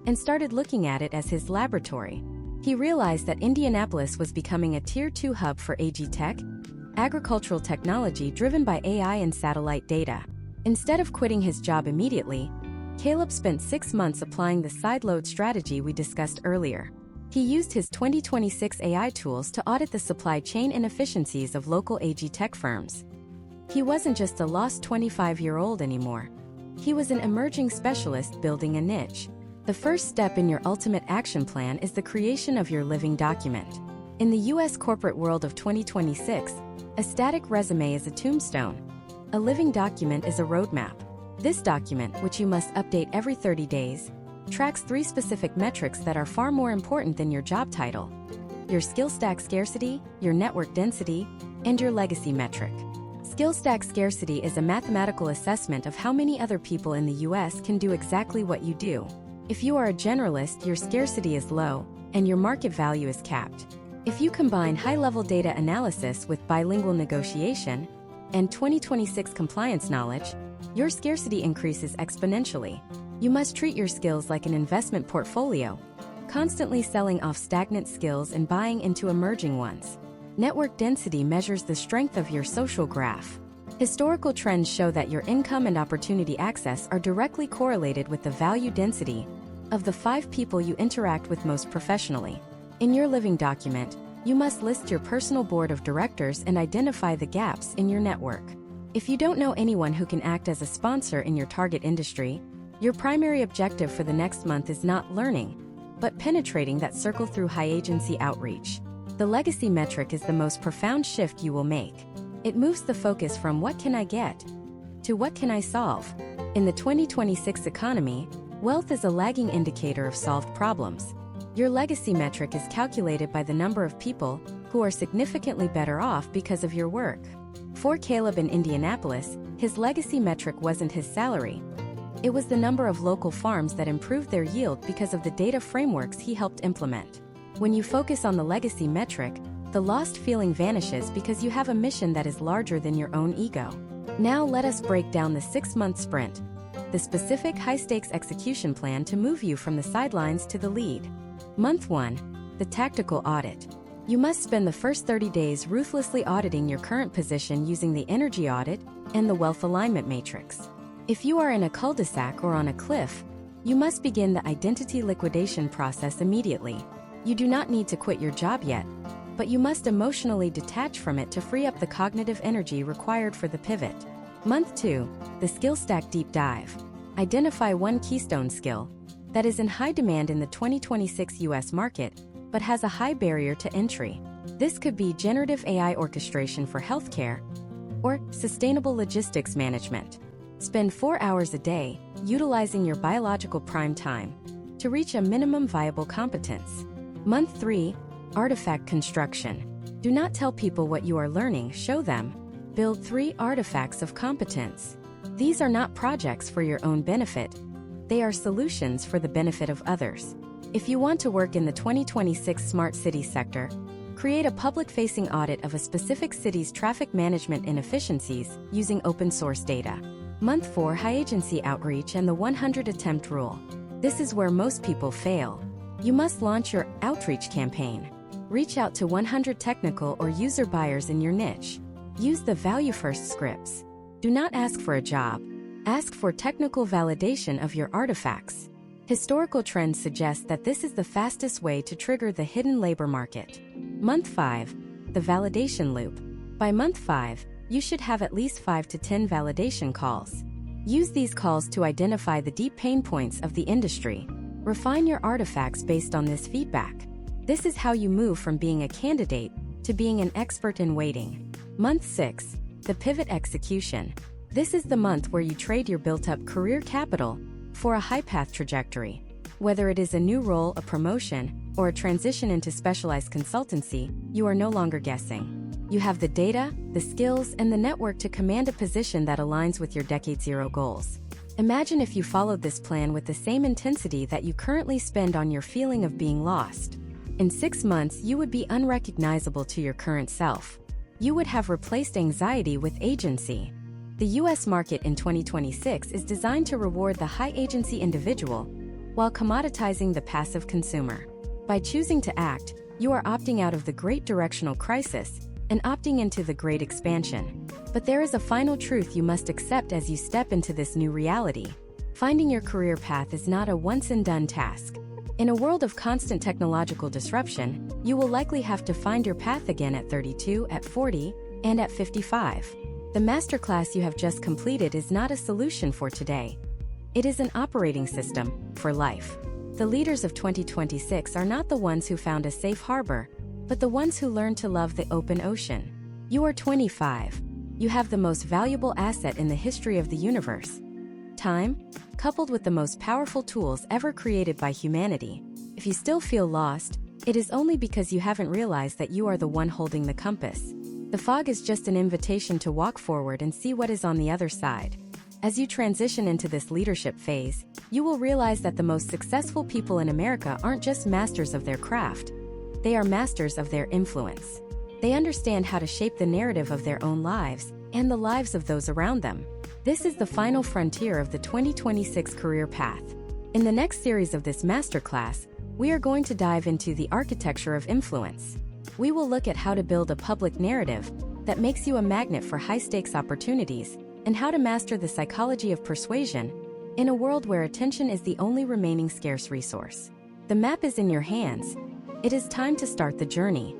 and started looking at it as his laboratory. He realized that Indianapolis was becoming a Tier 2 hub for AG tech, agricultural technology driven by AI and satellite data. Instead of quitting his job immediately, Caleb spent 6 months applying the sideload strategy we discussed earlier. He used his 2026 AI tools to audit the supply chain inefficiencies of local AG tech firms. He wasn't just a lost 25-year-old anymore. He was an emerging specialist building a niche. The first step in your ultimate action plan is the creation of your living document. In the US corporate world of 2026, a static resume is a tombstone. A living document is a roadmap. This document, which you must update every 30 days, tracks 3 specific metrics that are far more important than your job title: your skill stack scarcity, your network density, and your legacy metric. Skill stack scarcity is a mathematical assessment of how many other people in the US can do exactly what you do. If you are a generalist, your scarcity is low, and your market value is capped. If you combine high-level data analysis with bilingual negotiation and 2026 compliance knowledge, your scarcity increases exponentially. You must treat your skills like an investment portfolio, constantly selling off stagnant skills and buying into emerging ones. Network density measures the strength of your social graph. Historical trends show that your income and opportunity access are directly correlated with the value density of the 5 people you interact with most professionally. In your living document, you must list your personal board of directors and identify the gaps in your network. If you don't know anyone who can act as a sponsor in your target industry, your primary objective for the next month is not learning, but penetrating that circle through high-agency outreach. The legacy metric is the most profound shift you will make. It moves the focus from "what can I get" to "what can I solve?" In the 2026 economy, wealth is a lagging indicator of solved problems. Your legacy metric is calculated by the number of people who are significantly better off because of your work. For Caleb in Indianapolis, his legacy metric wasn't his salary. It was the number of local farms that improved their yield because of the data frameworks he helped implement. When you focus on the legacy metric, the lost feeling vanishes because you have a mission that is larger than your own ego. Now let us break down the 6-month sprint, the specific high-stakes execution plan to move you from the sidelines to the lead. Month 1, the tactical audit. You must spend the first 30 days ruthlessly auditing your current position using the energy audit and the wealth alignment matrix. If you are in a cul-de-sac or on a cliff, you must begin the identity liquidation process immediately. You do not need to quit your job yet, but you must emotionally detach from it to free up the cognitive energy required for the pivot. Month 2, the skill stack deep dive. Identify one keystone skill that is in high demand in the 2026 US market, but has a high barrier to entry. This could be generative AI orchestration for healthcare or sustainable logistics management. Spend 4 hours a day utilizing your biological prime time to reach a minimum viable competence. Month 3, artifact construction. Do not tell people what you are learning, show them. Build 3 artifacts of competence. These are not projects for your own benefit. They are solutions for the benefit of others. If you want to work in the 2026 smart city sector, create a public-facing audit of a specific city's traffic management inefficiencies using open-source data. Month 4, high-agency outreach and the 100-attempt rule. This is where most people fail. You must launch your outreach campaign. Reach out to 100 technical or user buyers in your niche. Use the value-first scripts. Do not ask for a job. Ask for technical validation of your artifacts. Historical trends suggest that this is the fastest way to trigger the hidden labor market. Month 5, the validation loop. By month 5, you should have at least 5 to 10 validation calls. Use these calls to identify the deep pain points of the industry. Refine your artifacts based on this feedback. This is how you move from being a candidate to being an expert in waiting. Month 6, the pivot execution. This is the month where you trade your built-up career capital for a high-path trajectory. Whether it is a new role, a promotion, or a transition into specialized consultancy, you are no longer guessing. You have the data, the skills, and the network to command a position that aligns with your Decade Zero goals. Imagine if you followed this plan with the same intensity that you currently spend on your feeling of being lost. In 6 months, you would be unrecognizable to your current self. You would have replaced anxiety with agency. The US market in 2026 is designed to reward the high-agency individual while commoditizing the passive consumer. By choosing to act, you are opting out of the great directional crisis and opting into the great expansion. But there is a final truth you must accept as you step into this new reality. Finding your career path is not a once-and-done task. In a world of constant technological disruption, you will likely have to find your path again at 32, at 40, and at 55. The masterclass you have just completed is not a solution for today. It is an operating system for life. The leaders of 2026 are not the ones who found a safe harbor, but the ones who learned to love the open ocean. You are 25. You have the most valuable asset in the history of the universe. Time, coupled with the most powerful tools ever created by humanity. If you still feel lost, it is only because you haven't realized that you are the one holding the compass. The fog is just an invitation to walk forward and see what is on the other side. As you transition into this leadership phase, you will realize that the most successful people in America aren't just masters of their craft. They are masters of their influence. They understand how to shape the narrative of their own lives and the lives of those around them. This is the final frontier of the 2026 career path. In the next series of this masterclass, we are going to dive into the architecture of influence. We will look at how to build a public narrative that makes you a magnet for high-stakes opportunities, and how to master the psychology of persuasion in a world where attention is the only remaining scarce resource. The map is in your hands. It is time to start the journey.